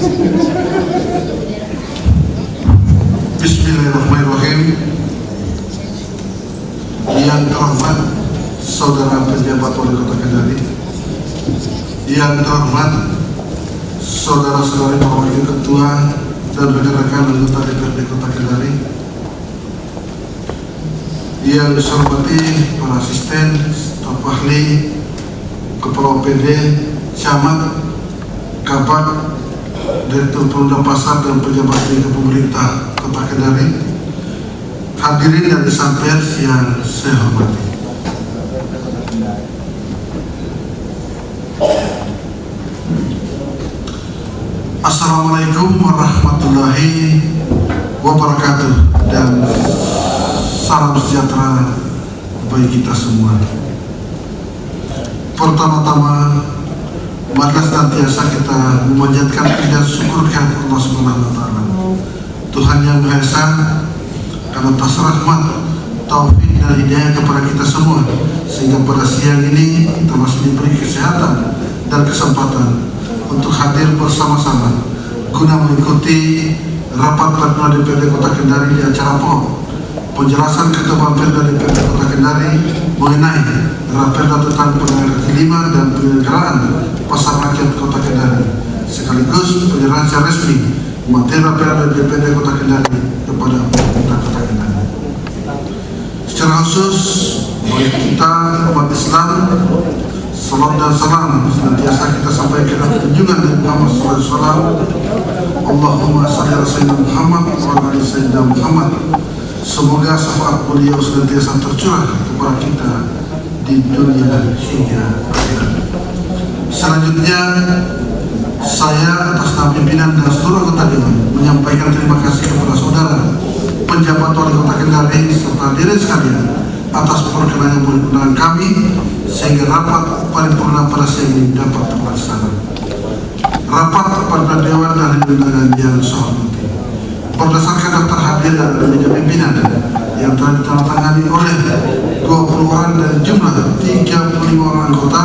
Bismillahirrahmanirrahim. Yang terhormat Saudara Pejabat Wali Kota Kendari, yang terhormat saudara-saudari Wakil Ketua dan rekan-rekan anggota DPRD Kota Kendari, yang saya hormati para asisten, staf ahli, kepala OPD, camat, kabak, direktur penunjang pasar dan pejabat tinggi pemerintah Kota Kendari, hadirin dan insan pers yang saya hormati. Assalamualaikum warahmatullahi wabarakatuh dan salam sejahtera bagi kita semua. Pertama-tama, marilah senantiasa kita memanjatkan puji dan syukur kehadirat Allah Subhanahu wa Ta'ala, Tuhan yang Maha Esa, karena atas rahmat, taufik dan hidayah kepada kita semua, sehingga pada siang ini kita masih diberi kesehatan dan kesempatan untuk hadir bersama-sama guna mengikuti rapat paripurna DPRD Kota Kendari di acara pokok penjelasan Ketua Bapperda DPRD Kota Kendari mengenai Raperda tentang penanganan kaki lima dan penyelenggaraan pasar rakyat Kota Kendari, sekaligus penyerahan secara resmi materi Raperda DPRD Kota Kendari kepada pemerintah Kota Kendari. Secara khusus bagi kita umat Islam, salam dan salam senantiasa kita sampaikan dalam junjungan dari Muhammad SAW. Allahumma salli ala sayyidina Muhammad wa ala ali sayyidina Muhammad. Semoga syafaat beliau senantiasa tercurah kepada kita di dunia hingga akhirat. Selanjutnya, saya atas nama pimpinan dan seluruh anggota dewan menyampaikan terima kasih kepada saudara penjabat Wali Kota Kendari serta hadirin sekalian atas perkenan yang berkenan kami sehingga rapat paripurna pada siang ini dapat terlaksana. Rapat paripurna dewan dan undangan yang saya hormati, berdasarkan daftar hadir dan meja pimpinan yang telah ditandatangani oleh 20 orang dari jumlah 35 orang anggota,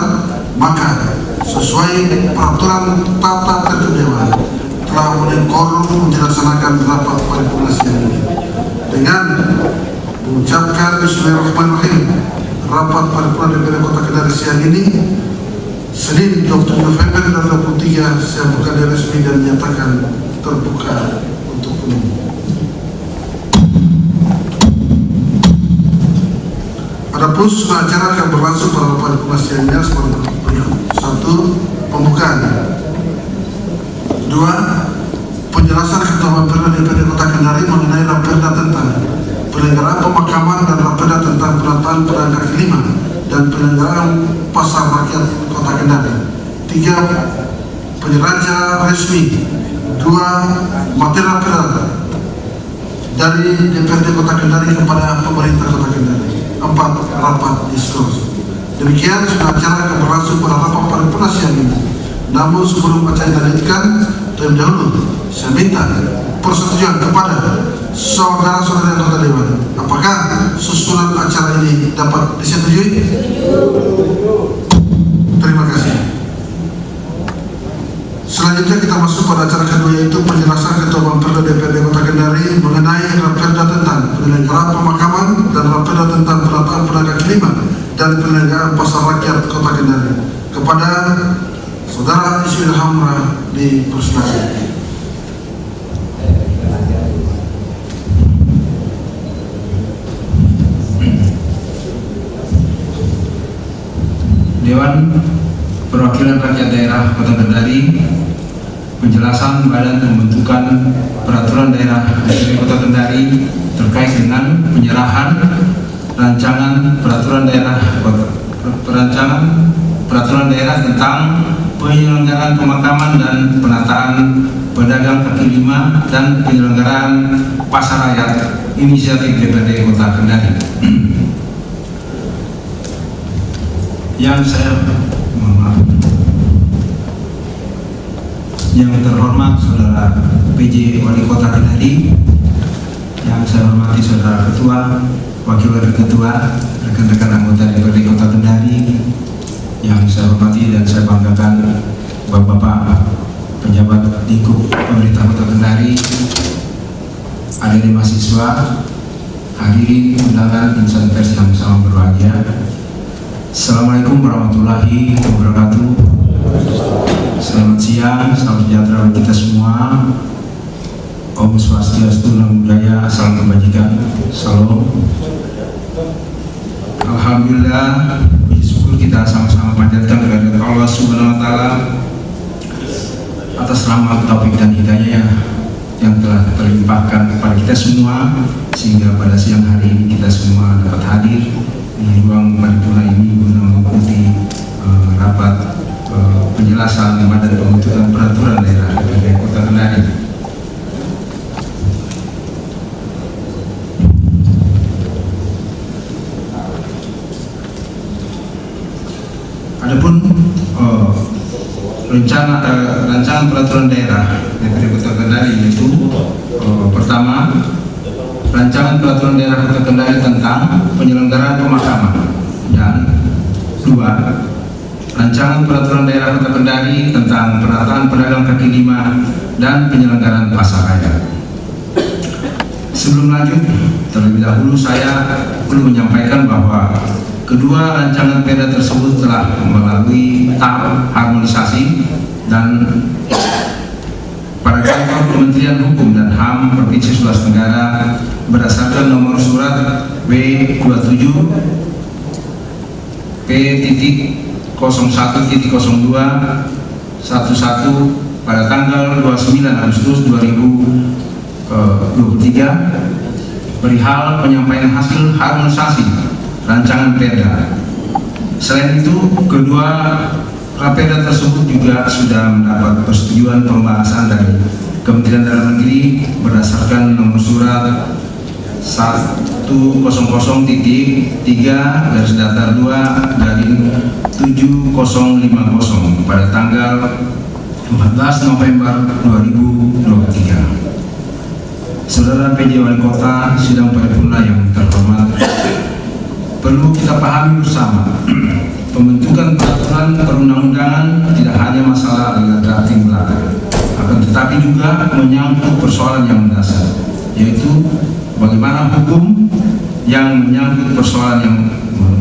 maka sesuai peraturan tata tertib dewan telah memenuhi quorum dilaksanakan rapat paripurna siang ini. Dengan mengucapkan Bismillahirrahmanirrahim, rapat paripurna DPRD Kota Kendari siang ini Senin 20 November 2023 saya buka dengan resmi dan menyatakan terbuka untuk umum. Adapun susunan acara akan berlangsung pada rapat paripurna siang ini sebagai berikut: 1. Pembukaan. 2. Penjelasan Ketua Bapperda DPRD Kota Kendari mengenai Raperda tentang penyelenggaraan pemakaman dan Raperda tentang penataan pedagang kaki lima dan penyelenggaraan pasar rakyat Kota Kendari. 3. Penyerahan secara resmi. 2. Materi Raperda dari DPRD Kota Kendari kepada pemerintah Kota Kendari. 4. Rapat diskurs. Demikian sudah acara akan berlangsung pada rapat paripurna siang ini. Namun sebelum acara dilanjutkan, terlebih dahulu saya minta persetujuan kepada saudara-saudara anggota dewan. Apakah susunan acara ini dapat disetujui? Terima kasih. Selanjutnya kita masuk pada acara kedua, yaitu penjelasan Ketua Bapperda DPRD Kota Kendari mengenai Raperda tentang penyelenggaraan pemakaman dan Raperda tentang penataan pedagang kaki lima dan penyelenggaraan pasar rakyat Kota Kendari. Kepada Saudara Ismail Hamra dipersilakan. Dewan Perwakilan Rakyat Daerah Kota Kendari, penjelasan Badan Pembentukan Peraturan Daerah DPRD Kota Kendari terkait dengan penyerahan rancangan peraturan daerah tentang penyelenggaraan pemakaman dan penataan pedagang kaki lima dan penyelenggaraan pasar rakyat inisiatif DPRD Kota Kendari. Yang terhormat Saudara PJ Wali Kota Kendari, yang saya hormati Saudara Ketua, Wakil Ketua, rekan-rekan anggota DPRD Kota Kendari, yang saya hormati dan saya banggakan Bapak-bapak pejabat lingkup pemerintah Kota Kendari, hadirin mahasiswa, hadirin undangan insan pers yang sama berbahagia. Assalamualaikum warahmatullahi wabarakatuh. Selamat siang, salam sejahtera bagi kita semua. Om Swastiastu, Namo Buddhaya, salam kebajikan, salam. Alhamdulillah, puji syukur kita sama-sama panjatkan kepada Allah Subhanahu wa Ta'ala atas rahmat, taufik dan hidayah yang telah terlimpahkan kepada kita semua, sehingga pada siang hari ini kita semua dapat hadir di ruang paripurna ini guna mengikuti rapat penjelasan Badan Pembentukan Peraturan Daerah DPRD Kota Kendari. Adapun rancangan peraturan daerah DPRD Kota Kendari, yaitu pertama, rancangan peraturan daerah Kota Kendari tentang penyelenggaraan pemakaman, dan dua, rancangan peraturan daerah Kota Kendari tentang penataan pedagang kaki lima dan penyelenggaraan pasar raya. Sebelum lanjut, terlebih dahulu saya perlu menyampaikan bahwa kedua rancangan perda tersebut telah melalui tahap harmonisasi dan pada kantor Kementerian Hukum dan HAM Provinsi Sulawesi Tenggara berdasarkan nomor surat B27 P.01.02 11 pada tanggal 29 Agustus 2023 perihal penyampaian hasil harmonisasi rancangan perda. Selain itu, kedua raperda tersebut juga sudah mendapat persetujuan pembahasan dari Kementerian Dalam Negeri berdasarkan nomor surat 100.2/7050 pada tanggal 14 November 2023. Saudara PJ Wali Kota, sidang paripurna yang terhormat, perlu kita pahami bersama, pembentukan peraturan perundang-undangan tidak hanya masalah legal drafting belaka, akan tetapi juga menyangkut persoalan yang mendasar, yaitu bagaimana hukum yang menyangkut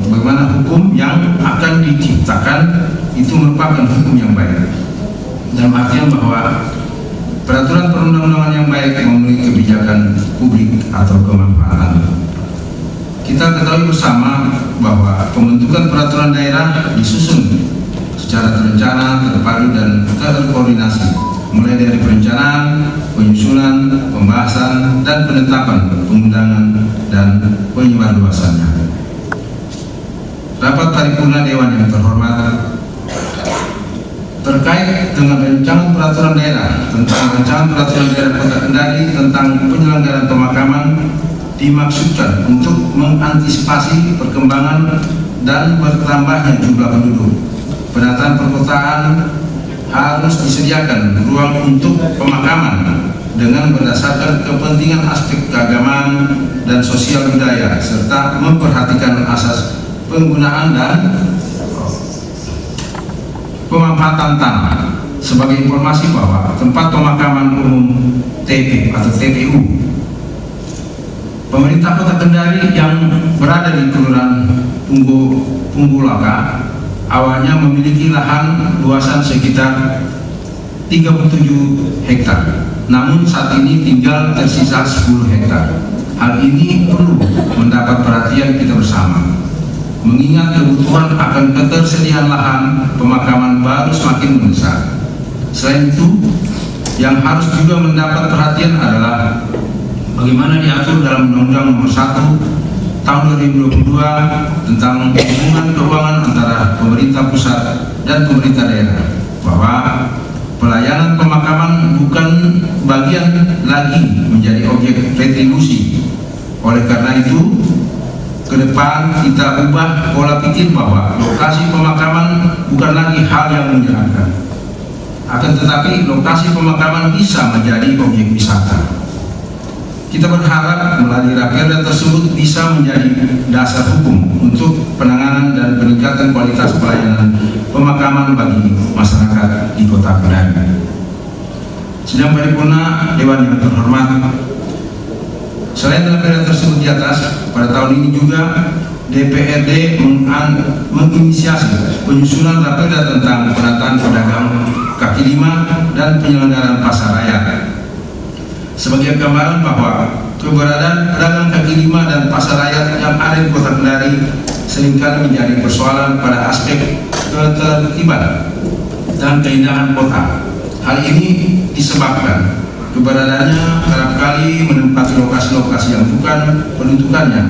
bagaimana hukum yang akan diciptakan itu merupakan hukum yang baik, dalam artian bahwa peraturan perundang-undangan yang baik memenuhi kebijakan publik atau kemanfaatan. Kita ketahui bersama bahwa pembentukan peraturan daerah disusun secara terencana, terpadu, dan terkoordinasi, mulai dari perencanaan, penyusunan, pembahasan, dan penetapan pengundangan dan penyebarluasannya. Rapat paripurna Dewan yang terhormat, terkait dengan rancangan peraturan daerah tentang rancangan peraturan daerah Kota Kendari tentang penyelenggaraan pemakaman, dimaksudkan untuk mengantisipasi perkembangan dan bertambahnya jumlah penduduk. Penataan perkotaan harus disediakan ruang untuk pemakaman dengan berdasarkan kepentingan aspek keagamaan dan sosial budaya, serta memperhatikan asas penggunaan dan pemanfaatan tanah. Sebagai informasi bahwa tempat pemakaman umum TP atau TPU pemerintah Kota Kendari yang berada di Kelurahan Punggulaka awalnya memiliki lahan luasan sekitar 37 hektar, namun saat ini tinggal tersisa 10 hektar. Hal ini perlu mendapat perhatian kita bersama, mengingat kebutuhan akan ketersediaan lahan pemakaman baru semakin mendesak. Selain itu, yang harus juga mendapat perhatian adalah bagaimana diatur dalam Undang-Undang Nomor 1 Tahun 2022 tentang hubungan keuangan antara pemerintah pusat dan pemerintah daerah, bahwa pelayanan pemakaman bukan bagian lagi menjadi objek retribusi. Oleh karena itu, ke depan kita ubah pola pikir bahwa lokasi pemakaman bukan lagi hal yang menyenangkan, akan tetapi lokasi pemakaman bisa menjadi objek wisata. Kita berharap melalui raperda tersebut bisa menjadi dasar hukum untuk penanganan dan peningkatan kualitas pelayanan pemakaman bagi masyarakat di Kota Kendari. Sidang paripurna Dewan yang terhormat, selain dalam periode tersebut di atas, pada tahun ini juga DPRD menginisiasi penyusunan raperda tentang penataan pedagang kaki lima dan penyelenggaraan pasar rakyat. Sebagai gambaran bahwa keberadaan pedagang kaki lima dan pasar rakyat yang ada di Kota Kendari seringkali menjadi persoalan pada aspek ketertiban dan keindahan kota. Hal ini disebabkan keberadaannya kerap kali menempati lokasi-lokasi yang bukan peruntukannya,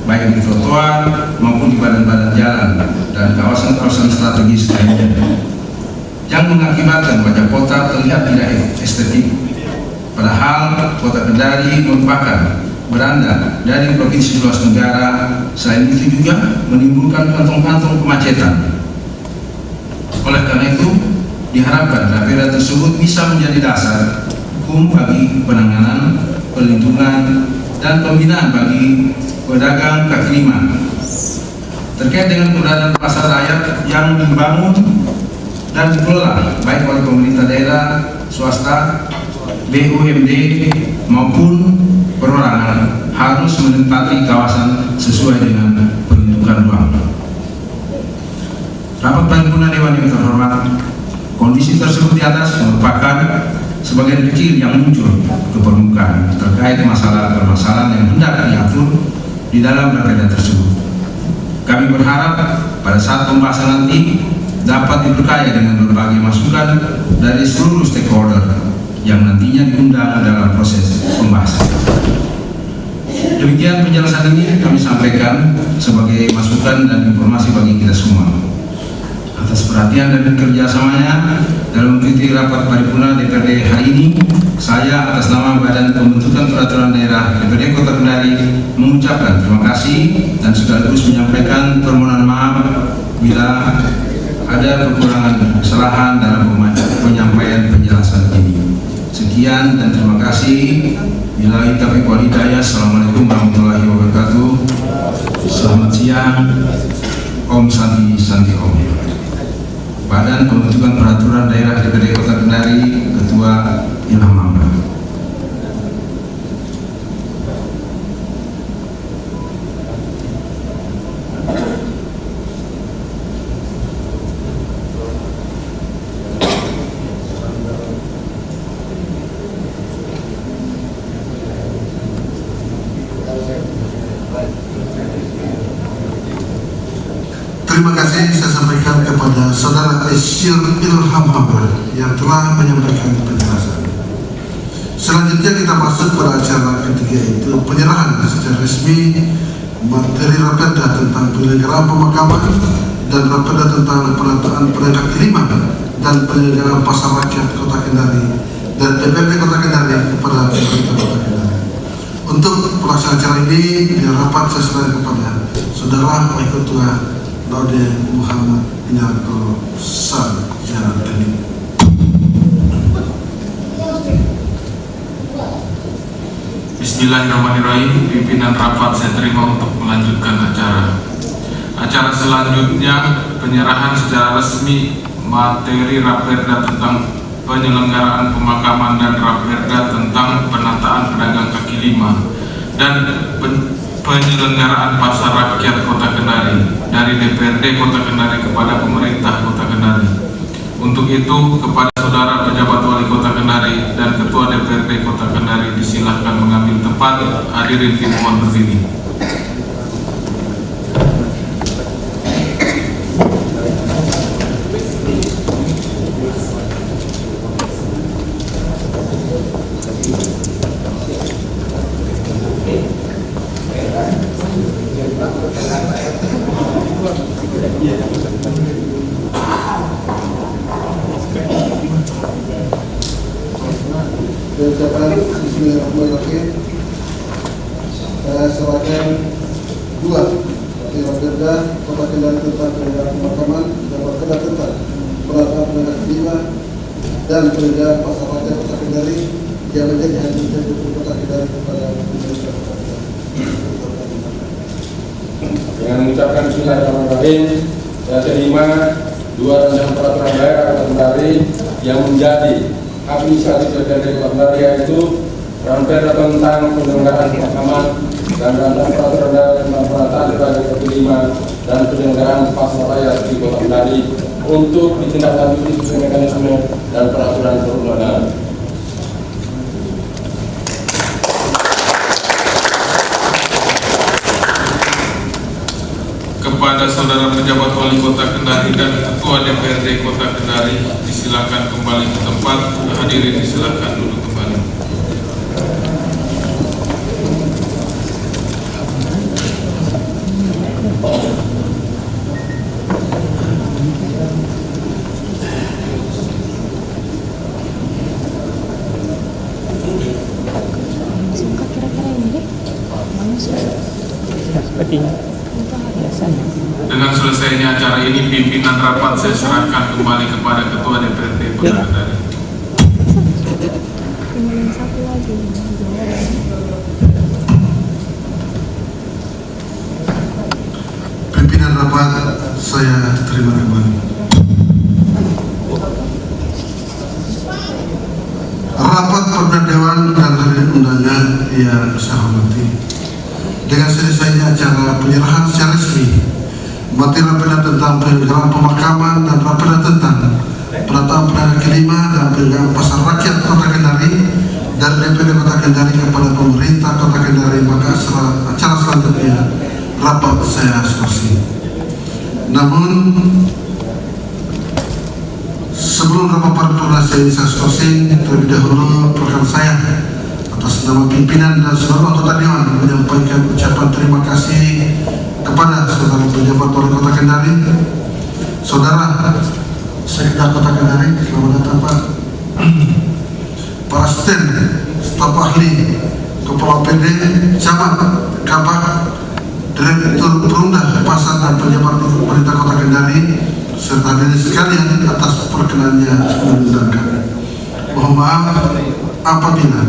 baik di trotoar maupun di badan-badan jalan dan kawasan-kawasan strategis lainnya, yang mengakibatkan wajah kota terlihat tidak estetik. Padahal Kota Kendari merupakan beranda dari provinsi luas negara. Selain itu juga menimbulkan kantong-kantong kemacetan. Oleh karena itu, diharapkan raperda tersebut bisa menjadi dasar hukum bagi penanganan, perlindungan, dan pembinaan bagi pedagang kaki lima terkait dengan keberadaan pasar rakyat yang dibangun dan dikelola baik oleh pemerintah daerah, swasta, BUMD maupun perorangan harus menempati kawasan sesuai dengan peruntukan ruang. Rapat paripurna Dewan yang terhormat, kondisi tersebut di atas merupakan sebagian kecil yang muncul ke permukaan terkait permasalahan yang hendak diatur di dalam raperda tersebut. Kami berharap pada saat pembahasan nanti dapat diperkaya dengan berbagai masukan dari seluruh stakeholder yang nantinya diundang dalam proses pembahasan. Demikian penjelasan ini kami sampaikan sebagai masukan dan informasi bagi kita semua. Atas perhatian dan kerjasamanya dalam mengikuti rapat paripurna DPRD hari ini, saya atas nama Badan Pembentukan Peraturan Daerah DPRD Kota Kendari mengucapkan terima kasih dan sekaligus menyampaikan permohonan maaf bila ada kekurangan kesalahan dalam penyampaian penjelasan ini. Sekian dan terima kasih. Billahi taufiq wal hidayah. Assalamualaikum warahmatullahi wabarakatuh. Selamat siang. Om Santi Santi Om. Badan Pembentukan Peraturan Daerah DPRD Kota Kendari, Ketua Ilham Mamba. Terima kasih saya sampaikan kepada Saudara Isyir Ilham Mamba yang telah menyampaikan penjelasan. Selanjutnya kita masuk pada acara ketiga, itu penyerahan secara resmi materi raperda tentang penyelenggaraan pemakaman dan raperda tentang penataan pedagang kaki lima dan penyelenggaraan pasar rakyat Kota Kendari dan DPRD Kota Kendari kepada pemerintah Kota Kendari. Untuk pelaksanaan acara ini, rapat saya serahkan kepada Saudara Wakil Ketua Laude Muhammad Inarto Sarjana. Bismillahirrahmanirrahim. Pimpinan rapat saya terima untuk melanjutkan acara. Acara selanjutnya penyerahan secara resmi materi raperda tentang penyelenggaraan pemakaman dan raperda tentang penataan pedagang kaki lima dan penyelenggaraan pasar rakyat Kota Kendari dari DPRD Kota Kendari kepada pemerintah Kota Kendari. Untuk itu, kepada saudara pejabat wali Kota Kendari dan Ketua DPRD Kota Kendari disilahkan mengambil tempat. Hadirin mohon berdiri. Bismillahirrahmanirrahim. Saya serahkan dua raperda Kota Kendari tentang penyelenggaraan pemakaman dan raperda tentang penataan pedagang kaki lima dan penyelenggaraan pasar rakyat Kota Kendari yang menjadi hasil Kota Kendari kepada pemerintah Kota Kendari. Dengan mengucapkan Bismillahirrahmanirrahim, saya terima dua rancangan peraturan daerah Kota Kendari yang menjadi administratif DPRD Kota Kendari, yaitu Raperda tentang penyelenggaraan pemakaman dan rancangan peraturan tentang penataan lembaga kelima dan penyelenggaraan pasar rakyat di Kota Kendari untuk ditindaklanjuti sesuai mekanisme dan peraturan perundangan. Kepada saudara pejabat wali kota Kendari dan ketua DPRD kota Kendari, disilakan kembali ke tempat. Hadirin disilakan duduk kembali. Dengan selesainya acara ini, pimpinan rapat saya serahkan kembali kepada ketua DPRD kota Kendari. Pimpinan rapat saya terima kembali. Rapat Perdana Dewan dan hadirin undangan yang saya hormati, dengan selesainya acara penyerahan secara resmi materi raperda tentang penyelenggaraan pemakaman dan raperda tentang penataan pedagang kelima dan penyelenggaraan pasar rakyat Kota Kendari dari DPRD Kota Kendari kepada pemerintah Kota Kendari, maka acara selanjutnya rapat saya skorsing. Namun sebelum rapat paripurna saya skorsing, terlebih dahulu rekan saya atas nama pimpinan dan seluruh anggota Dewan menyampaikan ucapan terima kasih kepada saudara pejabat wali kota Kendari, saudara Sekda Kota Kendari, selamat datang Pak, para asisten, staf ahli, kepala PD, camat, kabak, direktur perunda, pasar dan pejabat pemerintah Kota Kendari, serta hadirin sekalian atas perkenannya mengundang kami. Mohon maaf apabila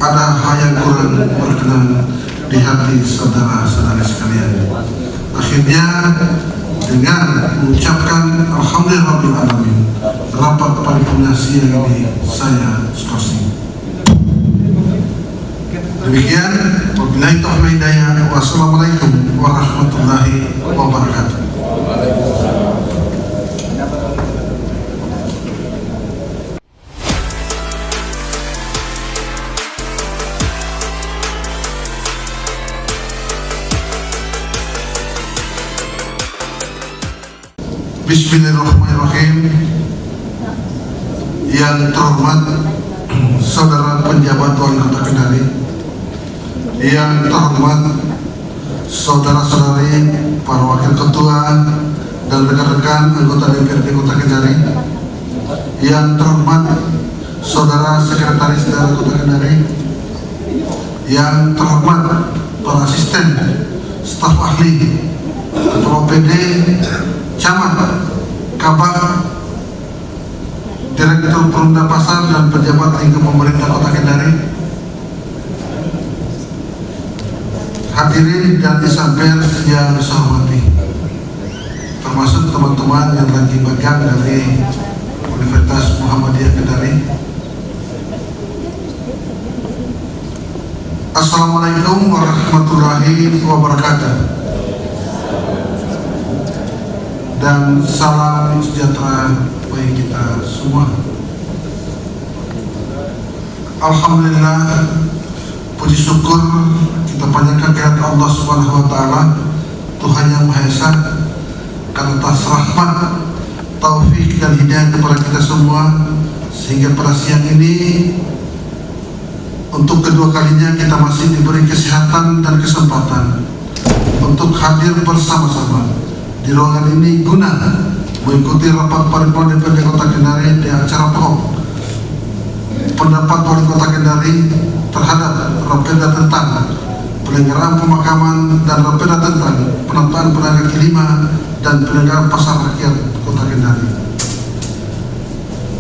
ada hal yang kurang berkenan di hati saudara-saudari sekalian. Akhirnya dengan mengucapkan alhamdulillahirrahmanirrahim, rapat paripurna siang ini saya skorsing. Demikian, wabillahi taufiq hidayah, wassalamualaikum warahmatullahi wabarakatuh. Bismillahirrahmanirrahim. Yang terhormat saudara penjabat wali kota Kendari, yang terhormat saudara-saudari para wakil ketua dan rekan-rekan anggota DPRD Kota Kendari, yang terhormat saudara sekretaris daerah Kota Kendari, yang terhormat para asisten, staf ahli, ketua PD, camat, kabak, direktur perunda pasar dan pejabat lingkup pemerintah Kota Kendari, hadirin dan disampaikan yang saya hormati, termasuk teman-teman yang lagi magang dari Universitas Muhammadiyah Kendari. Assalamualaikum warahmatullahi wabarakatuh. Dan salam sejahtera bagi kita semua. Alhamdulillah, puji syukur kita panjatkan kehadirat Allah Subhanahu wa taala, Tuhan yang Maha Esa, karena atas rahmat, taufik dan hidayah kepada kita semua, sehingga pada siang ini untuk kedua kalinya kita masih diberi kesehatan dan kesempatan untuk hadir bersama-sama di ruangan ini guna mengikuti rapat paripurna DPRD Kota Kendari di acara pokok pendapat wali Kota Kendari terhadap raperda tentang penyelenggaraan pemakaman dan raperda tentang penataan pedagang kelima dan penyelenggaraan pasar rakyat Kota Kendari.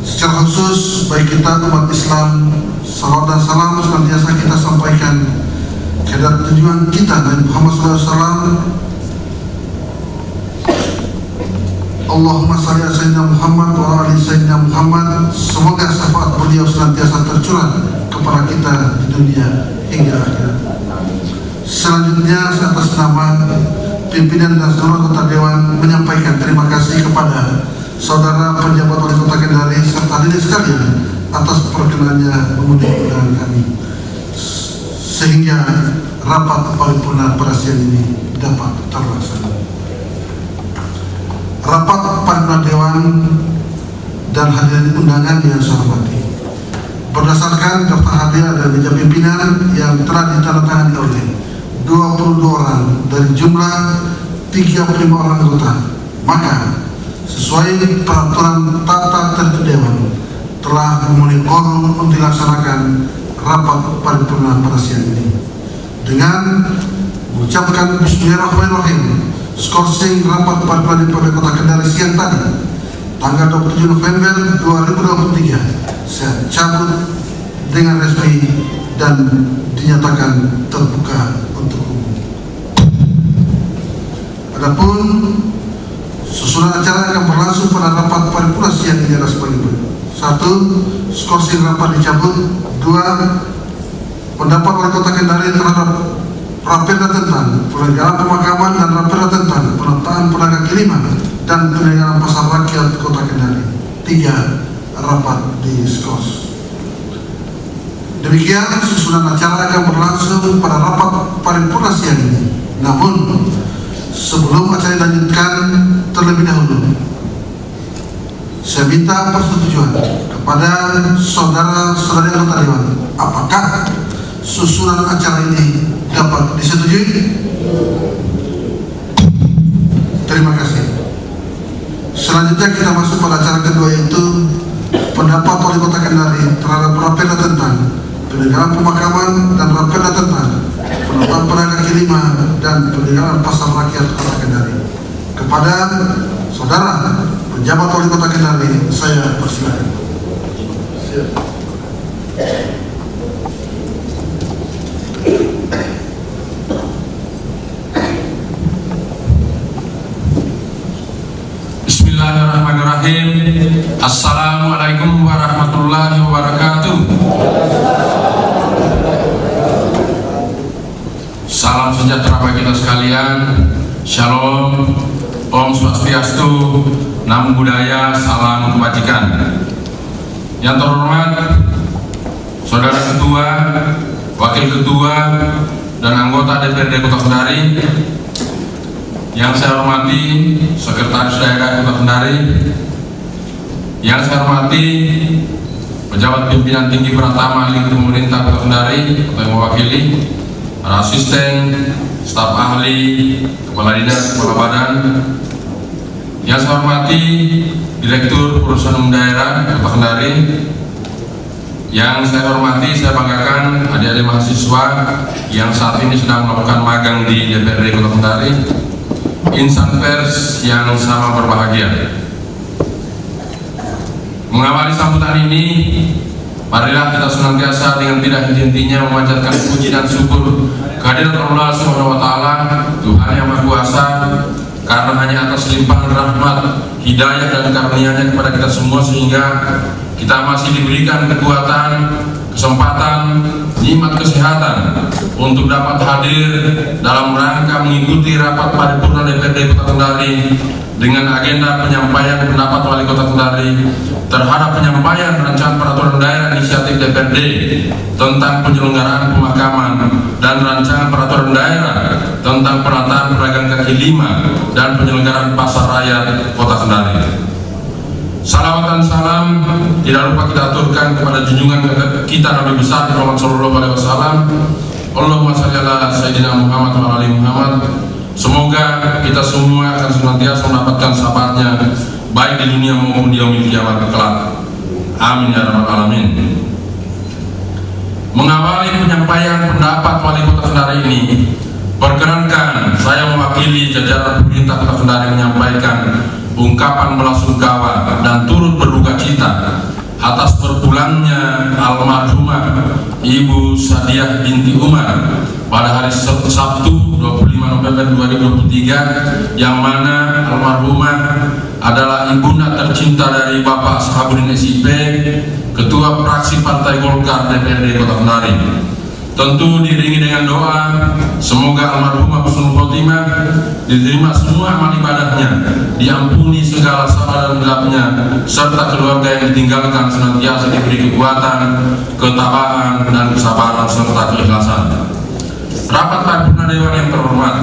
Secara khusus bagi kita umat Islam, salam dan salam senantiasa kita sampaikan kepada tujuan kita Nabi Muhammad SAW. Allahumma salli ala sayyidina Muhammad wa ala ali sayyidina Muhammad. Semoga syafaat beliau senantiasa tercurah kepada kita di dunia hingga akhir. Selanjutnya, atas nama pimpinan dan seluruh anggota Dewan menyampaikan terima kasih kepada saudara penjabat wali kota Kendari serta hadirin sekalian atas perkenannya memenuhi undangan kami, sehingga rapat paripurna pada siang ini dapat terlaksana. Rapat paripurna Dewan dan hadirin undangan yang saya hormati, berdasarkan daftar hadir dan meja pimpinan yang telah ditandatangani oleh 22 orang dari jumlah 35 orang anggota, maka sesuai peraturan tata tertib Dewan telah memenuhi quorum untuk dilaksanakan rapat paripurna pada siang ini. Dengan mengucapkan Bismillahirrahmanirrahim, skorsing rapat paripurna DPRD Kota Kendari siang tadi, tanggal 27 November 2023, saya cabut dengan resmi dan dinyatakan terbuka untuk umum. Adapun susunan acara akan berlangsung pada rapat paripurna siang ini adalah sebagai berikut. 1. Skorsing rapat dicabut. 2. Pendapat wali kota Kendari terhadap Raperda tentang penyelenggaraan pemakaman dan Raperda tentang penataan pedagang kaki lima dan penyelenggaraan pasar rakyat kota Kendari. 3. Rapat di skors. Demikian susunan acara akan berlangsung pada rapat paripurna siang ini. Namun sebelum acara dilanjutkan, terlebih dahulu saya minta persetujuan kepada saudara-saudari anggota Dewan, apakah susunan acara ini dapat disetujui? Terima kasih. Selanjutnya kita masuk pada acara kedua, yaitu pendapat wali kota Kendari terhadap Raperda tentang penyelenggaraan pemakaman dan Raperda tentang penataan pedagang kaki lima dan penyelenggaraan pasar rakyat kota Kendari. Kepada saudara penjabat wali kota Kendari, saya persilakan. Bismillahirrahmanirrahim. Assalamualaikum warahmatullahi wabarakatuh. Salam sejahtera bagi kita sekalian. Shalom, Om Swastiastu, Namo Buddhaya, salam kebajikan. Yang terhormat Saudara Ketua, Wakil Ketua, dan anggota DPRD Kota Kendari, yang saya hormati Sekretaris Daerah Kota Kendari, yang saya hormati pejabat pimpinan tinggi Pratama lingkup pemerintah Kota Kendari atau yang mewakili, para asisten, staf ahli, kepala dinas, kepala badan, yang saya hormati Direktur Perusahaan Umum Daerah Kota Kendari, yang saya hormati, saya banggakan adik-adik mahasiswa yang saat ini sedang melakukan magang di DPRD Kota Kendari, insan pers yang sama berbahagia. Mengawali sambutan ini, marilah kita senantiasa dengan tidak henti-hentinya memanjatkan puji dan syukur kehadirat Allah Subhanahu wa Ta'ala, Tuhan yang Maha Kuasa, karena hanya atas limpahan rahmat, hidayah dan karunia-Nya kepada kita semua sehingga kita masih diberikan kekuatan, kesempatan, nikmat kesehatan untuk dapat hadir dalam rangka mengikuti rapat paripurna DPRD Kota Kendari dengan agenda penyampaian pendapat Wali Kota Kendari terhadap penyampaian rancangan peraturan daerah inisiatif DPRD tentang penyelenggaraan pemakaman dan rancangan peraturan daerah tentang penataan pedagang kaki lima dan penyelenggaraan pasar rakyat Kota Kendari. Salawat dan salam tidak lupa kita aturkan kepada junjungan kita Nabi besar Muhammad Sallallahu Alaihi Wasallam. Allahumma shalli ala Sayyidina Muhammad wa ali Muhammad. Semoga kita semua akan senantiasa mendapatkan sahabatnya baik di dunia maupun di yaumil kiamat kelak. Amin ya rabbal alamin. Mengawali penyampaian pendapat Wali Kota Kendari ini, perkenankan saya mewakili jajaran pemerintah Kota Kendari menyampaikan ungkapan belasungkawa dan turut berduka cita atas berpulangnya almarhumah Ibu Sadiah binti Umar pada hari Sabtu 25 November 2023, yang mana almarhumah adalah ibunda tercinta dari Bapak Ashabuddin SIP Ketua Fraksi Partai Golkar DPRD Kota Kendari. Tentu diiringi dengan doa semoga almarhumah husnul khotimah diterima semua amal ibadahnya, diampuni segala salah dan hilapnya, serta keluarga yang ditinggalkan senantiasa diberi kekuatan, ketabahan dan kesabaran serta keikhlasan. Rapat Paripurna Dewan yang terhormat,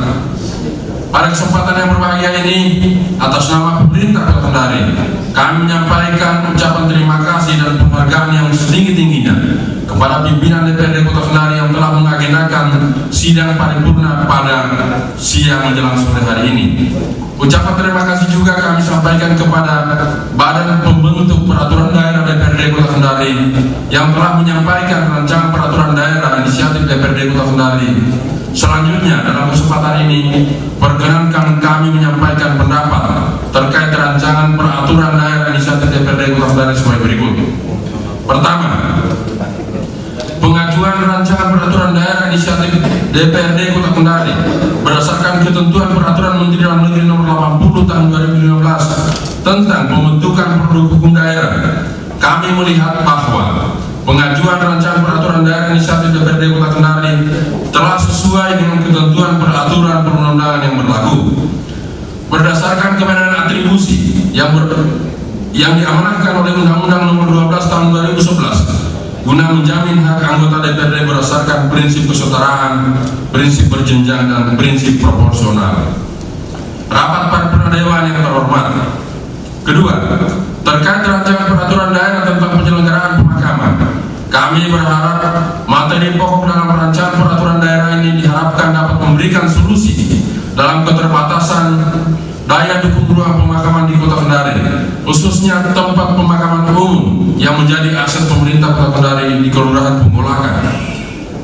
pada kesempatan yang berbahagia ini, atas nama pemerintah Kota Kendari, kami menyampaikan ucapan terima kasih dan penghargaan yang setinggi-tingginya kepada pimpinan DPRD Kota Kendari yang telah mengagendakan sidang paripurna pada siang menjelang sore hari ini. Ucapan terima kasih juga kami sampaikan kepada Badan Pembentuk Peraturan Daerah DPRD Kota Kendari yang telah menyampaikan rancangan peraturan daerah inisiatif DPRD Kota Kendari. Selanjutnya, dalam kesempatan ini, perkenankan kami menyampaikan pendapat terkait rancangan peraturan daerah inisiatif DPRD Kota Kendari sebagai berikut. Pertama, pengajuan rancangan peraturan daerah inisiatif DPRD Kota Kendari berdasarkan ketentuan Peraturan Menteri Dalam Negeri Nomor 80 Tahun 2015 tentang pembentukan produk hukum daerah. Kami melihat bahwa pengajuan rancangan peraturan daerah inisiatif DPRD Kota Kendari telah sesuai dengan ketentuan peraturan perundang-undangan yang berlaku. Berdasarkan kewenangan atribusi yang diamanahkan oleh Undang-Undang Nomor 12 Tahun 2011 guna menjamin hak anggota DPRD berdasarkan prinsip kesetaraan, prinsip berjenjang, dan prinsip proporsional. Rapat Paripurna Dewan yang terhormat. Kedua, terkait rancangan peraturan daerah tentang penyelenggaraan pemakaman, kami berharap materi pokok dalam rancangan peraturan daerah ini diharapkan dapat memberikan solusi dalam keterbatasan daya dukung ruang pemakaman di Kota Kendari, khususnya tempat pemakaman umum yang menjadi aset pemerintah Kota Kendari di Kelurahan Punggolakan.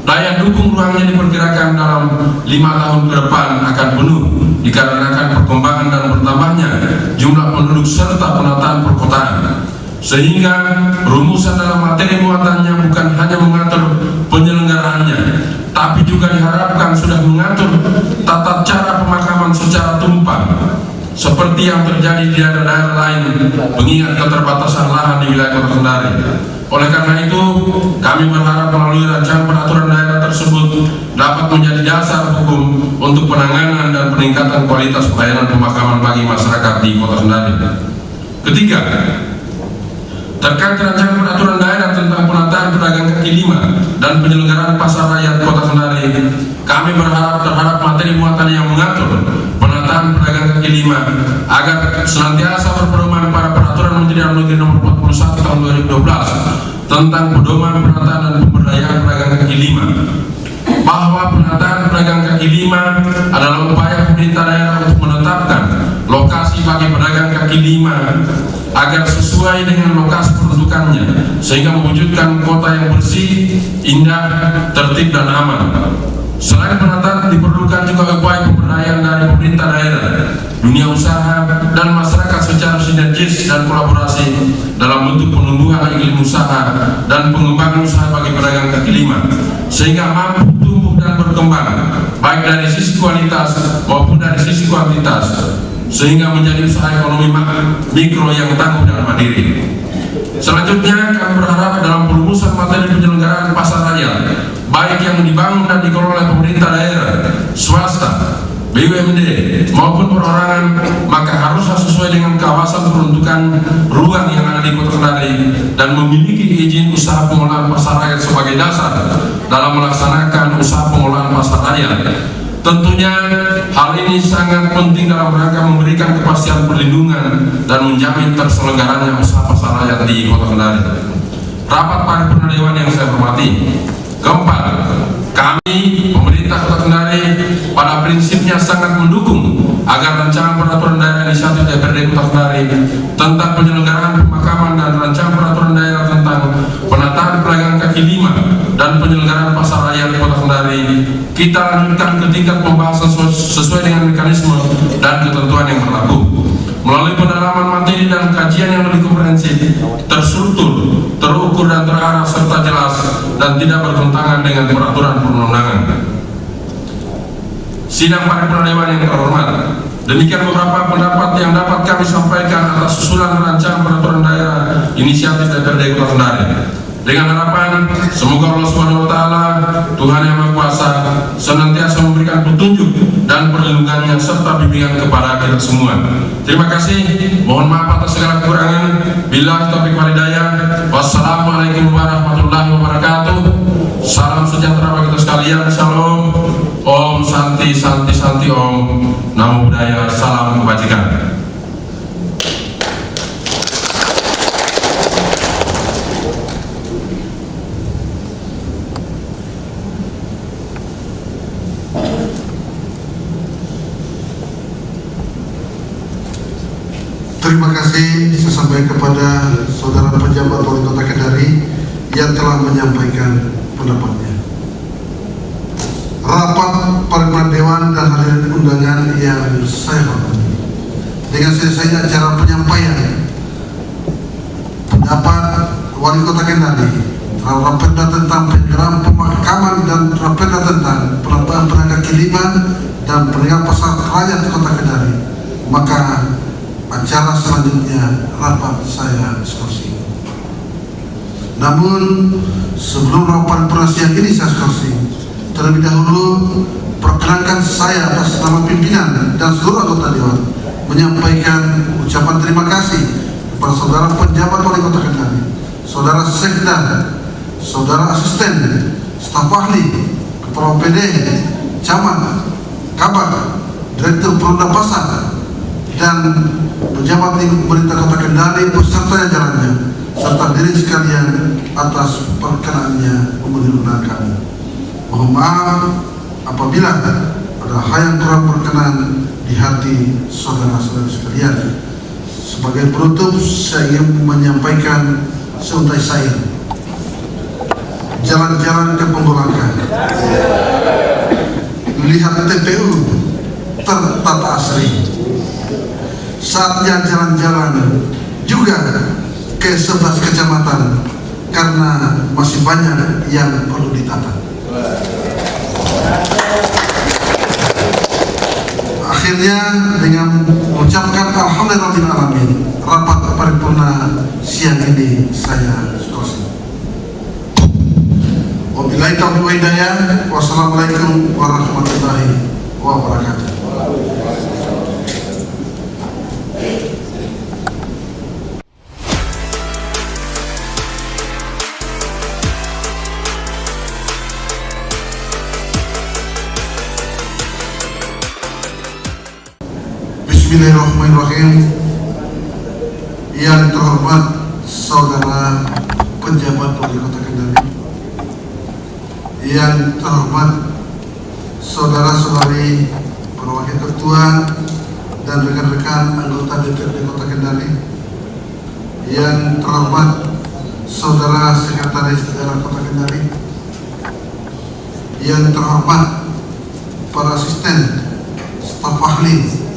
Daya dukung ruangnya diperkirakan dalam 5 tahun ke depan akan penuh dikarenakan perkembangan dan bertambahnya jumlah penduduk serta penataan perkotaan. Sehingga rumusan dalam materi muatannya bukan hanya mengatur penyelenggaraannya, tapi juga diharapkan sudah mengatur tata cara pemakaman secara tumpang, seperti yang terjadi di daerah-daerah lain mengingat keterbatasan lahan di wilayah Kota Kendari. Oleh karena itu, kami berharap melalui rancangan peraturan daerah tersebut dapat menjadi dasar hukum untuk penanganan dan peningkatan kualitas pelayanan pemakaman bagi masyarakat di Kota Kendari. Ketiga, terkait rancangan peraturan daerah tentang penataan pedagang kaki lima dan penyelenggaraan pasar rakyat Kota Kendari, kami berharap terhadap materi muatan yang mengatur penataan pedagang kaki lima agar senantiasa berpedoman pada Peraturan Menteri Dalam Negeri Nomor 41 Tahun 2012 tentang pedoman penataan dan pemberdayaan pedagang kaki lima, bahwa penataan pedagang kaki lima adalah upaya pemerintah daerah untuk menetapkan lokasi bagi pedagang kaki lima agar sesuai dengan lokasi peruntukannya, sehingga mewujudkan kota yang bersih, indah, tertib, dan aman. Selain penataan, diperlukan juga upaya pemberdayaan dari pemerintah daerah, dunia usaha, dan masyarakat secara sinergis dan kolaborasi dalam bentuk penumbuhan iklim usaha dan pengembangan usaha bagi pedagang kaki lima, sehingga mampu tumbuh dan berkembang baik dari sisi kualitas maupun dari sisi kuantitas, sehingga menjadi usaha ekonomi mikro yang tangguh dan mandiri. Selanjutnya, kami berharap dalam perumusan materi penyelenggaraan pasar rakyat, baik yang dibangun dan dikelola oleh pemerintah daerah, swasta, BUMD maupun perorangan, maka haruslah sesuai dengan kawasan peruntukan ruang yang ada di Kota Kendari dan memiliki izin usaha pengolahan pasar rakyat sebagai dasar dalam melaksanakan usaha pengolahan pasar rakyat. Tentunya hal ini sangat penting dalam rangka memberikan kepastian perlindungan dan menjamin terselenggaranya usaha pasar rakyat di Kota Kendari. Rapat Paripurna Dewan yang saya hormati. Keempat, kami pemerintah Kota Kendari pada prinsipnya sangat mendukung agar rancangan peraturan daerah inisiatif DPRD Kota Kendari tentang penyelenggaraan pemakaman dan rancangan peraturan daerah tentang penataan pedagang kaki lima dan penyelenggaraan pasar rakyat Kota Kendari kita lanjutkan ke tingkat pembahasan sesuai dengan mekanisme dan ketentuan yang berlaku melalui pendalaman materi dan kajian yang lebih komprehensif, terstruktur, terukur, dan terarah serta jelas dan tidak bertentangan dengan peraturan perundang-undangan. Sidang Paripurna Dewan yang terhormat, Demikian beberapa pendapat yang dapat kami sampaikan atas susulan rancangan peraturan daerah inisiatif DPRD Kota Kendari. Dengan harapan semoga Allah Subhanahu wa taala, Tuhan yang Maha Kuasa, senantiasa memberikan petunjuk dan perlindungannya serta bimbingan kepada kita semua. Terima kasih. Mohon maaf atas segala kekurangan. Billahi taufiq wal hidayah. Wassalamualaikum warahmatullahi wabarakatuh. Salam sejahtera bagi kita sekalian. Shalom. Om Santi Santi Santi Om. Namo Buddhaya. Salam kebajikan. Terima kasih saya sampaikan kepada saudara pejabat Wali Kota Kendari yang telah menyampaikan pendapatnya. Rapat paripurna Dewan dan hadirin undangan yang saya hormati. Dengan selesainya acara penyampaian pendapat Wali Kota Kendari terhadap Raperda tentang penyelenggaraan pemakaman dan Raperda tentang penataan pedagang kaki lima dan pedagang pasar rakyat Kota Kendari, maka acara selanjutnya rapat saya diskusi. Namun sebelum rapat perasian ini saya diskusi, terlebih dahulu perkenankan saya atas nama pimpinan dan seluruh anggota Dewan menyampaikan ucapan terima kasih kepada saudara penjabat Wali Kota Kendari, saudara sekda, saudara asisten, staf ahli, kepala OPD, camat, kabak, direktur Perumda Pasar, dan pejabat lingkup pemerintah Kota Kendari beserta jajarannya serta diri sekalian atas perkenaannya memenuhi undangan kami. Mohon maaf apabila ada hal yang kurang berkenan di hati saudara-saudara sekalian. Sebagai penutup, saya ingin menyampaikan seuntai saya. Jalan-jalan ke Pembolakan, lihat TPU tertata asri. Saatnya jalan-jalan juga ke 11 kecamatan karena masih banyak yang perlu ditata. Akhirnya dengan mengucapkan alhamdulillahirrahmanirrahim, rapat paripurna siang ini saya selesai. Wabillahi taufiq wal hidayah. Wassalamualaikum warahmatullahi wabarakatuh. Bismillahirrahmanirrahim. Yang terhormat saudara penjabat Wali Kota Kendari, yang terhormat saudara-saudari para wakil ketua dan rekan-rekan anggota DPRD Kota Kendari, yang terhormat saudara sekretaris daerah Kota Kendari, yang terhormat para asisten, staf ahli,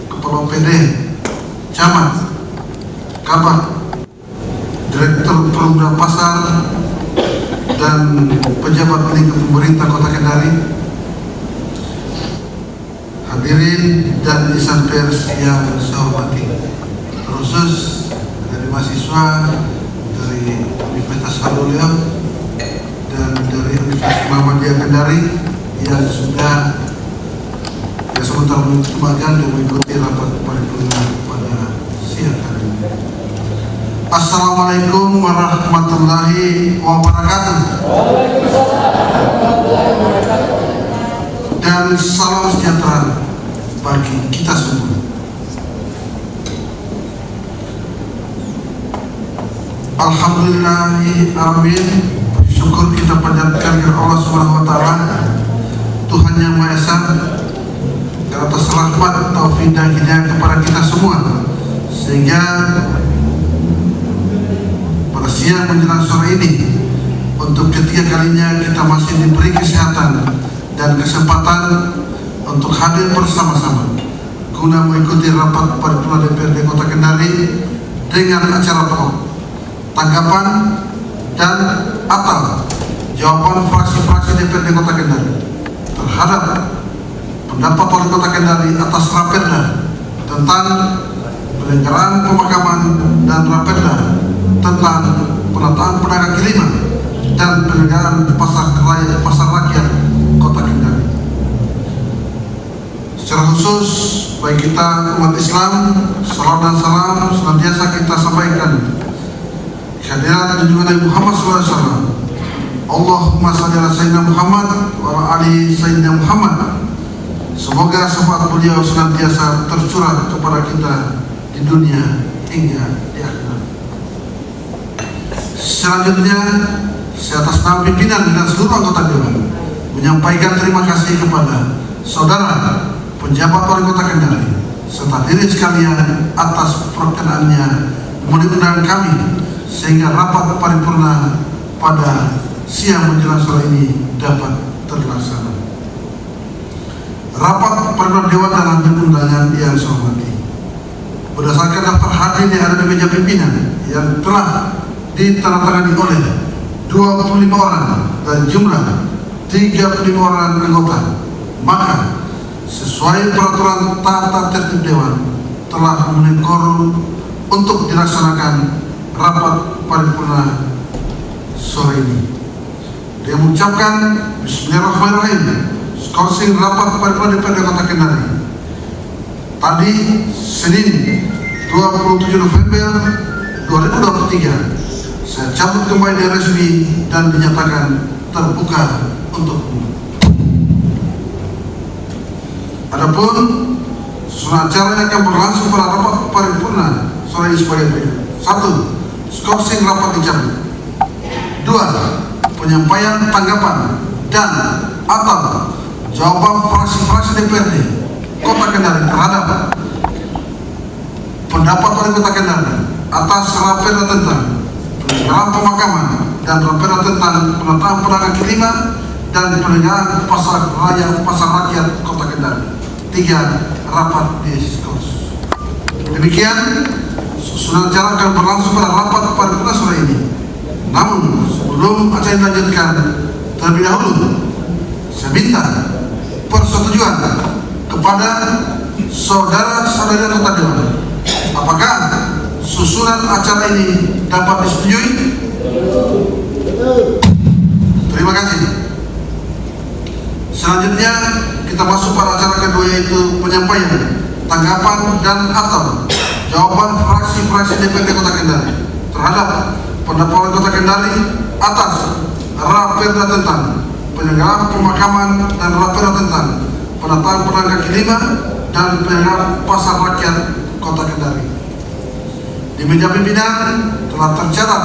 kepala OPD, camat, kabak, direktur Perumda Pasar, dan pejabat lingkup pemerintah Kota Kendari, hadirin dan insan pers yang saya hormati, khusus dari mahasiswa dari Universitas Haluliam dan dari Universitas Muhammadiyah Kendari yang sudah sementara menutup magang dan mengikuti rapat paripurna pada siang hari ini. Assalamualaikum warahmatullahi wabarakatuh. Dan salam sejahtera bagi kita semua. Alhamdulillahirrahmanirrahim. Syukur kita panjatkan kepada Allah Subhanahu wa taala, Tuhan yang Maha Esa, atas rahmat taufik dan hidayah kepada kita semua, sehingga pada siang menjelang sore ini untuk ketiga kalinya kita masih diberi kesehatan dan kesempatan untuk hadir bersama-sama guna mengikuti rapat paripurna DPRD Kota Kendari dengan acara pokok, tanggapan dan atau jawaban fraksi-fraksi DPRD Kota Kendari terhadap pendapat Wali Kota Kendari atas Raperda tentang penyelenggaraan pemakaman dan Raperda tentang penataan pedagang kaki lima dan penyelenggaraan pasar rakyat Kota Kendari. Secara khusus bagi kita umat Islam, salam dan salam senantiasa kita sampaikan kehadiran junjungan Nabi Muhammad SAW. Allahumma shalli ala sayyidina Muhammad wa ala ali sayyidina Muhammad. Semoga syafaat beliau senantiasa tercurah kepada kita di dunia hingga di akhirat. Selanjutnya, saya atas nama pimpinan dan seluruh anggota Dewan menyampaikan terima kasih kepada saudara penjabat Wali Kota Kendari serta diri sekalian atas perkenaannya memenuhi undangan kami sehingga rapat paripurna pada siang menjelang sore ini dapat terlaksana. Rapat paripurna Dewan dan hadir undangan yang saya hormati. Berdasarkan daftar hadir yang ada di meja pimpinan yang telah ditandatangani oleh 25 orang dan jumlah 35 orang anggota, maka sesuai peraturan tata tertib Dewan telah memenuhi quorum untuk dilaksanakan rapat paripurna sore ini. Dia mengucapkan Bismillahirrahmanirrahim. Skorsing rapat paripurna DPRD Kota Kendari tadi Senin 27 November 2023 saya cabut kembali dari resmi dan dinyatakan terbuka untuk umum. Adapun susunan acara yang akan berlangsung pada rapat paripurna sore ini sebagai berikut. 1. Skorsing rapat dicabut. 2. Penyampaian tanggapan dan atau jawaban fraksi-fraksi DPRD Kota Kendari terhadap pendapat Wali Kota Kendari atas Raperda tentang penyelenggaraan pemakaman dan Raperda tentang penataan pedagang kaki lima dan penyelenggaraan pasar rakyat Kota Kendari. 3. Rapat diskurs. Demikian susunan acara akan berlangsung pada rapat paripurna sore ini. Namun sebelum acara dilanjutkan, terlebih dahulu saya minta persetujuan kepada saudara-saudari anggota Dewan. Apakah susunan acara ini dapat disetujui? Terima kasih. Selanjutnya kita masuk pada acara kedua, yaitu penyampaian tanggapan dan atau jawaban fraksi-fraksi DPRD Kota Kendari terhadap pendapat Wali Kota Kendari atas Raperda tentang penyelenggaraan pemakaman dan Raperda tentang penataan pedagang kaki lima dan penyelenggaraan pasar rakyat Kota Kendari. Di meja pimpinan telah tercatat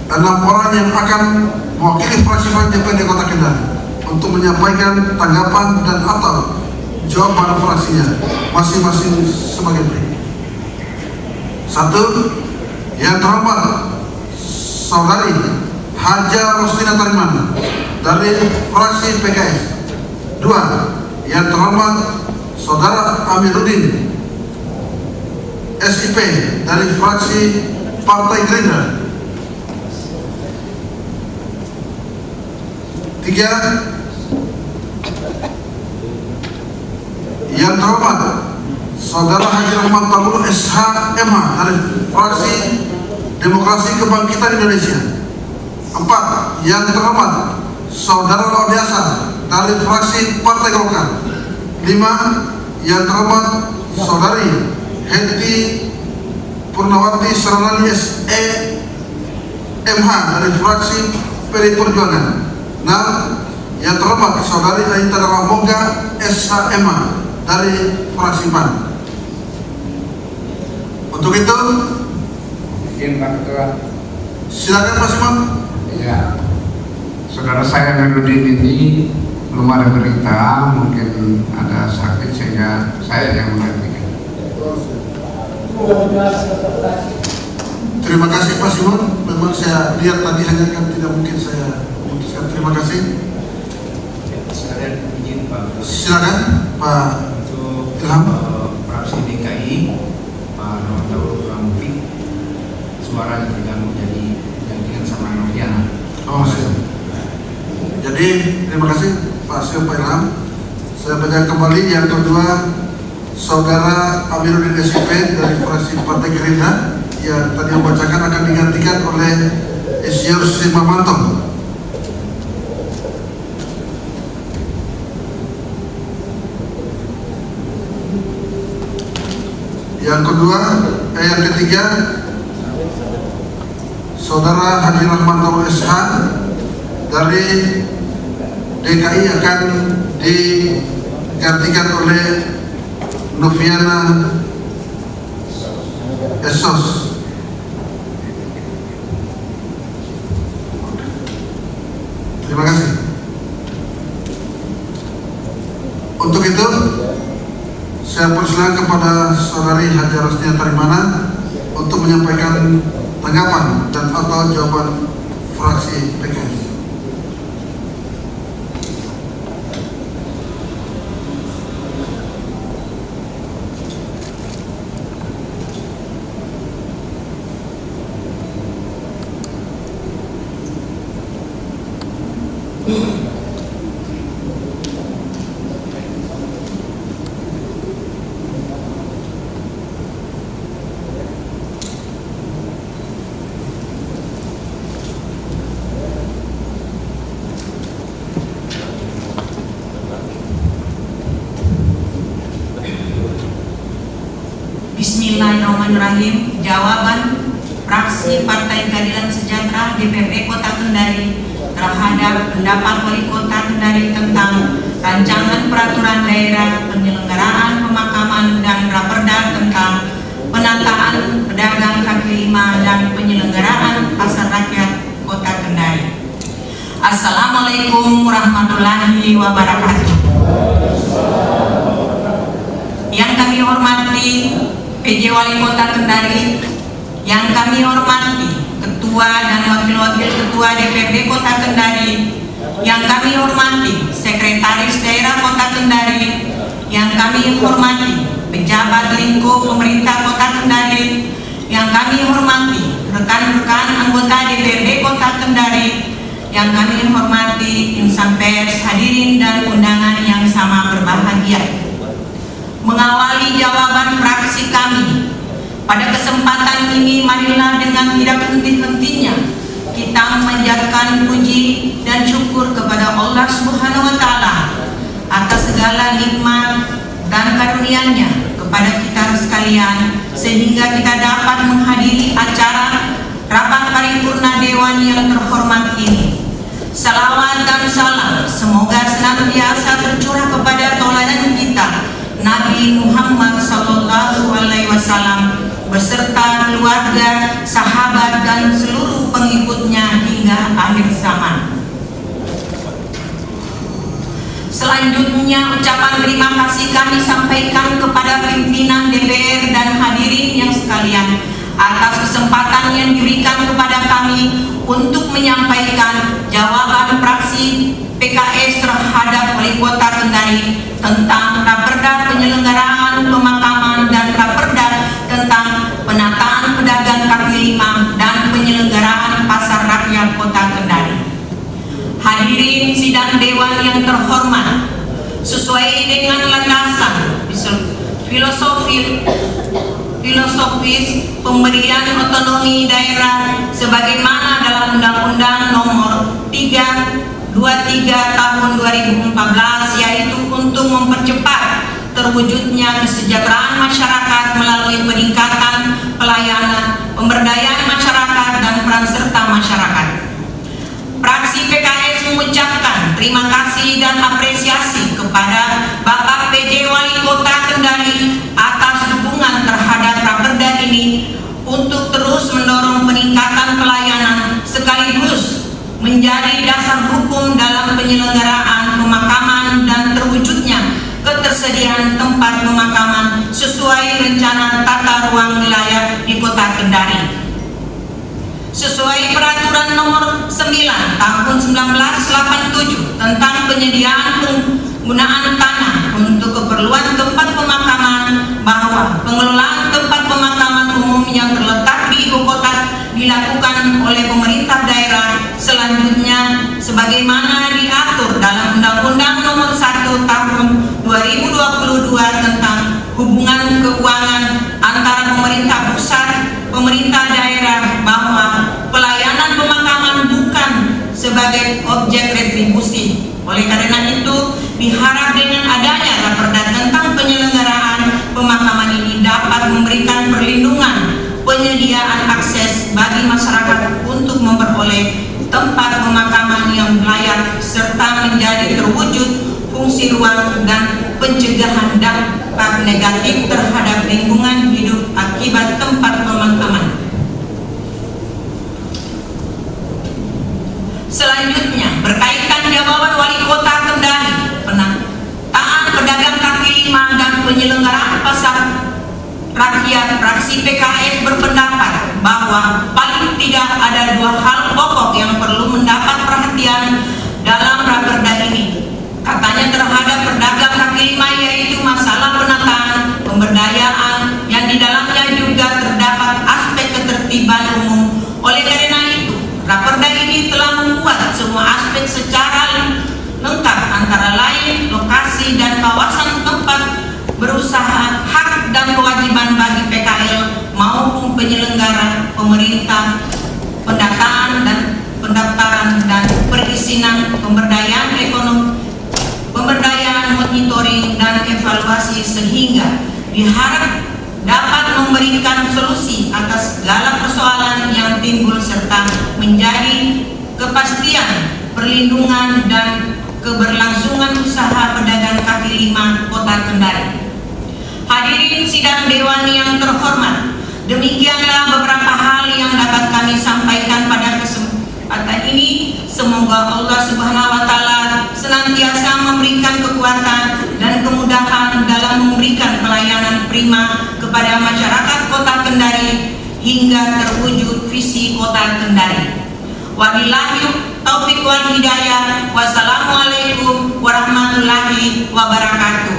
6 orang yang akan mewakili fraksi-fraksi DPRD Kota Kendari untuk menyampaikan tanggapan dan atau jawaban fraksinya masing-masing sebagai berikut. 1. Yang terhormat Saudari Haja Roslina Tarimana dari fraksi PKS. 2. Yang terhormat Saudara Amiruddin SIP dari fraksi Partai Gerindra. 3. Yang terhormat Saudara Haji Rahmat Tabulu SHMH dari fraksi Demokrasi Kebangkitan Indonesia. 4. Yang terhormat Saudara Laudiasa dari fraksi Partai Golkar. 5. Yang terhormat Saudari Heti Purnawati Saranali SEMH dari fraksi PDI Perjuangan. 6. Yang terhormat Saudari Aita Daramoga SHMH dari fraksi PAN. Untuk itu, izin Pak Ketua. silakan Pak Simon. Ya, saudara saya Amiruddin ini belum ada berita, mungkin ada sakit sehingga saya yang menggantikan. Terima kasih Pak Simon. Memang saya lihat tadi hanya kan tidak mungkin saya memutuskan. Terima kasih. Sekalian izin Pak. Silakan Pak Untuk Ilham. fraksi DKI Pak Nordau Ramfi suaranya terganggu jadi gantian sama Noviana. Oh, siap. Jadi terima kasih Pak Ilham. Saya baca kembali yang kedua. Saudara Amiruddin SIP dari fraksi Partai Gerindra yang tadi membacakan akan digantikan oleh Insinyur Sri Mamanto. Yang ketiga, Saudara Haji Rahmanto SH dari DKI akan digantikan oleh Noviana Esos. Terima kasih. Untuk itu, saya persilakan kepada Saudari Haja Rosnia Tarimana untuk menyampaikan tanggapan dan atau jawaban fraksi PKS. Bismillahirrahmanirrahim. Jawaban fraksi Partai Keadilan Sejahtera DPRD Kota Kendari terhadap pendapat Wali Kota Kendari tentang rancangan peraturan daerah penyelenggaraan pemakaman dan raperda tentang penataan pedagang kaki lima dan penyelenggaraan pasar rakyat Kota Kendari. Assalamualaikum warahmatullahi wabarakatuh. Yang kami hormati PJ Wali Kota Kendari, yang kami hormati Ketua dan Wakil-Wakil Ketua DPRD Kota Kendari, yang kami hormati Sekretaris Daerah Kota Kendari, yang kami hormati pejabat lingkup pemerintah Kota Kendari, yang kami hormati rekan-rekan anggota DPRD Kota Kendari, yang kami hormati insan pers, hadirin dan undangan yang sama berbahagia. Mengawali jawaban fraksi kami pada kesempatan ini, marilah dengan tidak henti-hentinya kita memanjatkan puji dan syukur kepada Allah Subhanahu wa Ta'ala atas segala nikmat dan karunia-Nya kepada kita sekalian, sehingga kita dapat menghadiri acara rapat paripurna Dewan yang terhormat ini. Salawat dan salam semoga senantiasa tercurah kepada tauladan kita Nabi Muhammad Sallallahu Alaihi Wasallam beserta keluarga, sahabat dan seluruh pengikutnya hingga akhir zaman. Selanjutnya, ucapan terima kasih kami sampaikan kepada pimpinan DPR dan hadirin yang sekalian atas kesempatan yang diberikan kepada kami untuk menyampaikan jawaban fraksi PKS terhadap Wali Kota Kendari tentang raperda penyelenggaraan pemakaman dan raperda tentang penataan pedagang kaki lima dan penyelenggaraan pasar rakyat Kota Kendari. Hadirin sidang dewan yang terhormat, sesuai dengan landasan filosofis pemberian otonomi daerah sebagaimana dalam Undang-Undang Nomor 323 Tahun 2014, yaitu untuk mempercepat terwujudnya kesejahteraan masyarakat melalui peningkatan pelayanan, pemberdayaan masyarakat dan peran serta masyarakat. Fraksi PKS mengucapkan terima kasih dan apresiasi kepada Bapak PJ Wali Kota Kendari atas dukungan terhadap raperda ini untuk terus mendorong peningkatan pelayanan sekaligus menjadi dasar hukum dalam penyelenggaraan pemakaman dan terwujudnya ketersediaan tempat pemakaman sesuai rencana tata ruang wilayah di Kota Kendari. Sesuai peraturan nomor 9 tahun 1987 tentang penyediaan penggunaan tanah untuk keperluan tempat pemakaman, bahwa pengelolaan tempat pemakaman umum yang terletak di ibu kota dilakukan oleh pemerintah daerah selanjutnya sebagaimana diatur dalam Undang-Undang Nomor 1 Tahun 2022 tentang hubungan sebagai objek retribusi. Oleh karena itu, diharap dengan adanya Raperda tentang penyelenggaraan pemakaman ini dapat memberikan perlindungan penyediaan akses bagi masyarakat untuk memperoleh tempat pemakaman yang layak serta menjadi terwujud fungsi ruang dan pencegahan dampak negatif terhadap lingkungan hidup akibat tempat pemakaman. Selanjutnya, berkaitan jawaban Wali Kota Kendari, penataan pedagang kaki lima dan penyelenggaraan pasar rakyat, fraksi PKS berpendapat bahwa paling tidak ada 2 hal pokok yang perlu mendapat perhatian dalam Raperda ini. Katanya terhadap pedagang kaki lima, yaitu masalah penataan, pemberdayaan, yang di dalamnya juga terdapat aspek ketertiban umum. Oleh karena itu, Raperda ini telah membuat semua aspek secara lengkap, antara lain lokasi dan kawasan tempat berusaha, hak dan kewajiban bagi PKL maupun penyelenggara, pemerintah, pendataan dan pendaftaran dan perizinan, pemberdayaan ekonomi, pemberdayaan, monitoring dan evaluasi, sehingga diharap dapat memberikan solusi atas segala persoalan yang timbul serta menjadi kepastian perlindungan dan keberlangsungan usaha pedagang kaki lima Kota Kendari. Hadirin sidang dewan yang terhormat, demikianlah beberapa hal yang dapat kami sampaikan pada kesempatan ini. Semoga Allah Subhanahu wa Ta'ala senantiasa memberikan kekuatan dan kemudahan dalam memberikan pelayanan prima kepada masyarakat Kota Kendari hingga terwujud visi Kota Kendari. Wabillahi taufiq wal hidayah. Wassalamualaikum warahmatullahi wabarakatuh.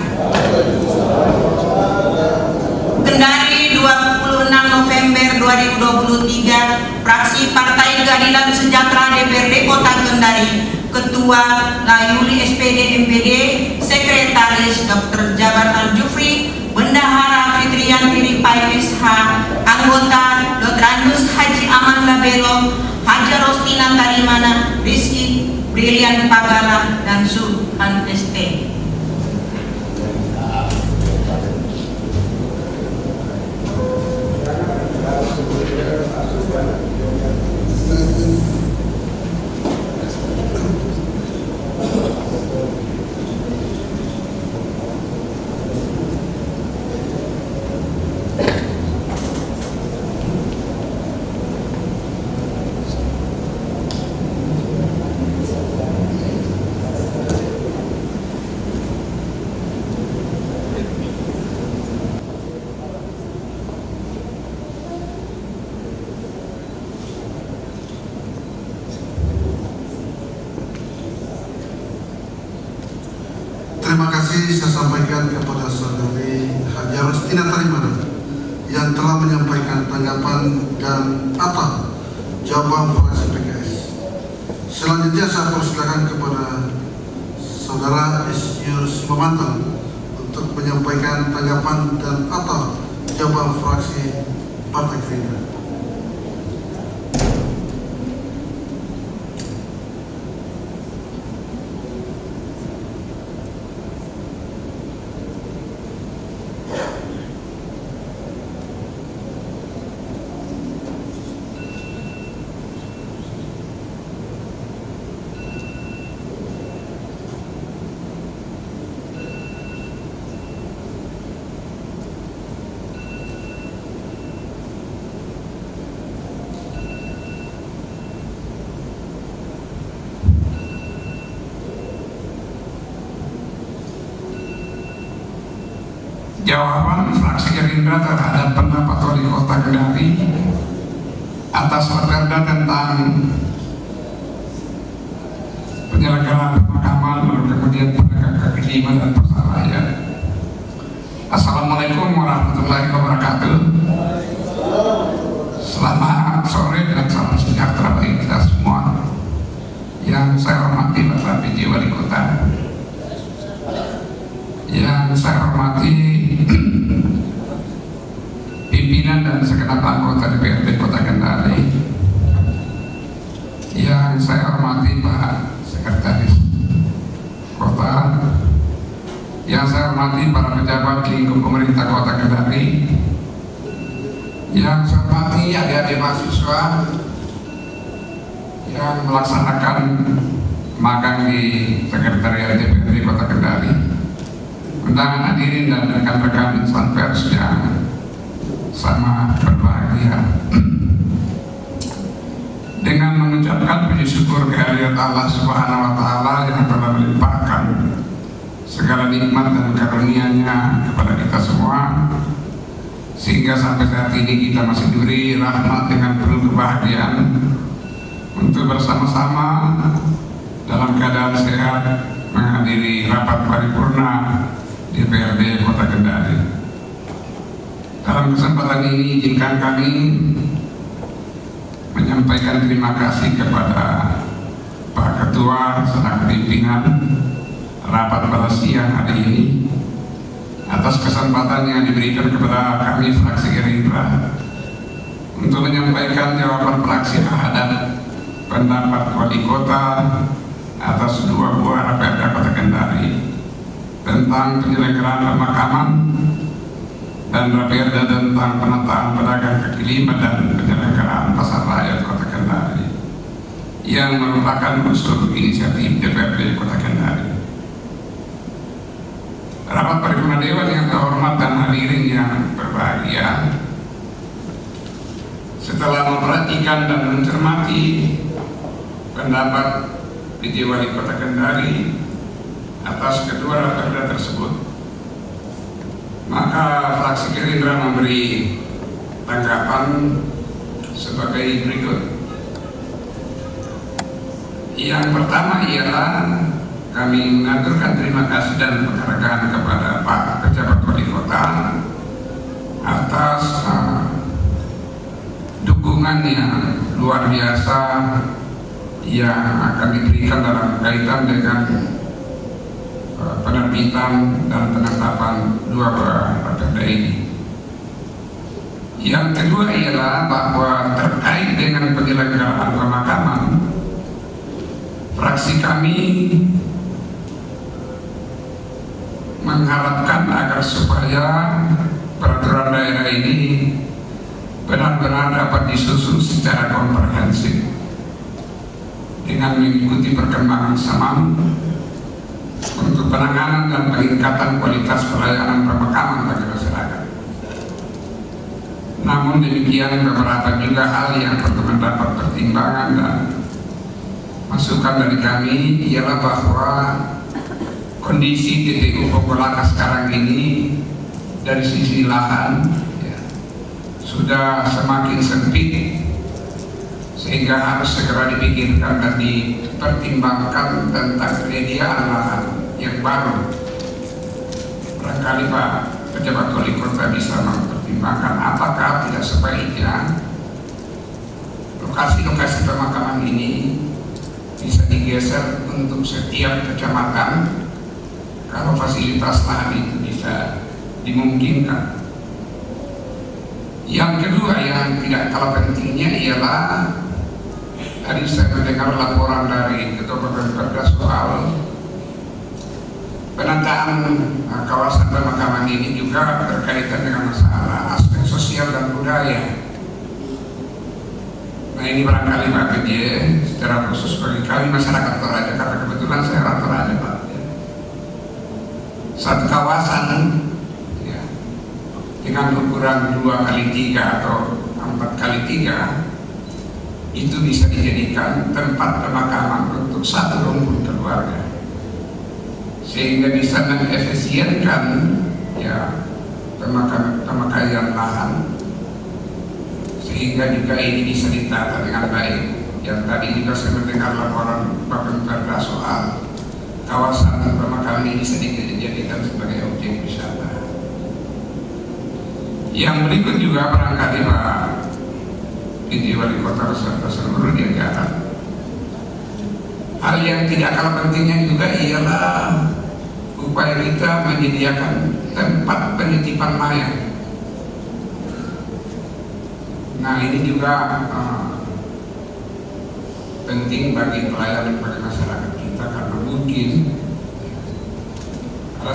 Kendari, 26 November 2023, fraksi Partai Keadilan Sejahtera DPRD Kota Kendari, Ketua Layuli SPD MPD, Sekretaris Dr. Jabar Al-Jufri, Bendahara Fitriyanti Ripai SH, Anggota Dr. Andus Haji Aman Labelo, Haja Rostina Tarimana, Rizky Brilian Pagala, dan Subhan ST. Terima kasih saya sampaikan kepada saudari Haja Rostina Tarimana yang telah menyampaikan tanggapan dan atau jawaban fraksi PKS. Selanjutnya saya persilakan kepada saudara Insinyur Simamantan untuk menyampaikan tanggapan dan atau jawaban fraksi Partai Gerindra. Jawaban fraksi Gerindra terhadap pendapat Wali Kota Kendari atas Raperda tentang penyelenggaraan pemakaman, lalu kemudian pedagang kaki lima dan pasar rakyat. Assalamualaikum warahmatullahi wabarakatuh. Selamat sore dan salam sejahtera bagi kita semua. Yang saya hormati Bapak PJ Wali Kota, yang saya hormati pimpinan dan segenap anggota DPRD Kota Kendari, yang Yang saya hormati Pak Sekretaris Kota, yang saya hormati para pejabat lingkup pemerintah Kota Kendari, yang saya hormati adik-adik mahasiswa yang melaksanakan magang di Sekretariat DPRD Kota Kendari, undangan hadirin dan rekan-rekan insan pers yang sama berbahagia. Dengan mengucapkan puji syukur kehadirat Allah Subhanahu wa Ta'ala yang telah melimpahkan segala nikmat dan karunia-Nya kepada kita semua, sehingga sampai saat ini kita masih diberi rahmat dengan penuh kebahagiaan untuk bersama-sama dalam keadaan sehat menghadiri rapat paripurna DPRD Kota Kendari. Dalam kesempatan ini izinkan kami menyampaikan terima kasih kepada Pak Ketua selaku pimpinan rapat pada siang hari ini atas kesempatan yang diberikan kepada kami fraksi Gerindra untuk menyampaikan jawaban fraksi terhadap pendapat Wali Kota atas 2 buah Raperda Kota Kendari tentang penyelenggaraan pemakaman dan Raperda tentang penataan pedagang kaki lima dan penyelenggaraan pasar rakyat Kota Kendari yang merupakan usul inisiatif DPRD Kota Kendari. Rapat paripurna Dewan yang terhormat dan hadirin yang berbahagia, setelah memperhatikan dan mencermati pendapat PJ Wali Kota Kendari atas kedua Raperda tersebut, maka fraksi Gerindra memberi tanggapan sebagai berikut. Yang pertama ialah kami mengaturkan terima kasih dan penghargaan kepada Pak Pejabat Wali Kota atas dukungan yang luar biasa yang akan diberikan dalam kaitan dengan penerbitan dan penetapan 2 buah Raperda ini. Yang kedua ialah bahwa terkait dengan penyelenggaraan pemakaman, fraksi kami mengharapkan agar supaya peraturan daerah ini benar-benar dapat disusun secara komprehensif dengan mengikuti perkembangan zaman untuk penanganan dan peningkatan kualitas pelayanan pemakaman bagi masyarakat. Namun demikian, beberapa juga hal yang perlu mendapat pertimbangan dan masukan dari kami ialah bahwa kondisi TPU Popolaka sekarang ini dari sisi lahan sudah semakin sempit, sehingga harus segera dipikirkan dan dipertimbangkan tentang penyediaan lahan yang baru. Barangkali Pak Pejabat Wali Kota bisa mempertimbangkan apakah tidak sebaiknya lokasi-lokasi pemakaman ini bisa digeser untuk setiap kecamatan kalau fasilitas lahan itu bisa dimungkinkan. Yang kedua yang tidak kalah pentingnya ialah tadi saya mendengar laporan dari Ketua Raperda soal penataan kawasan pemakaman ini juga berkaitan dengan masalah aspek sosial dan budaya. Nah ini barangkali Pak PJ secara khusus bagi kami masyarakat Toraja, karena kebetulan saya orang Toraja Pak. Satu kawasan ya, dengan ukuran 2x3 atau 4x3 itu bisa dijadikan tempat pemakaman untuk satu rumpun keluarga, sehingga bisa mengefisienkan ya pemakaian lahan, sehingga juga ini bisa ditata dengan baik. Yang tadi juga saya mendengar laporan Pak Pemerintah soal kawasan pemakaman ini bisa dijadikan sebagai objek wisata. Yang berikut juga barangkali Pak PJ Wali Kota beserta seluruh jajaran, hal yang tidak kalah pentingnya juga ialah upaya kita menyediakan tempat penitipan mayat. Nah ini juga penting bagi pelayanan bagi masyarakat kita, karena mungkin ada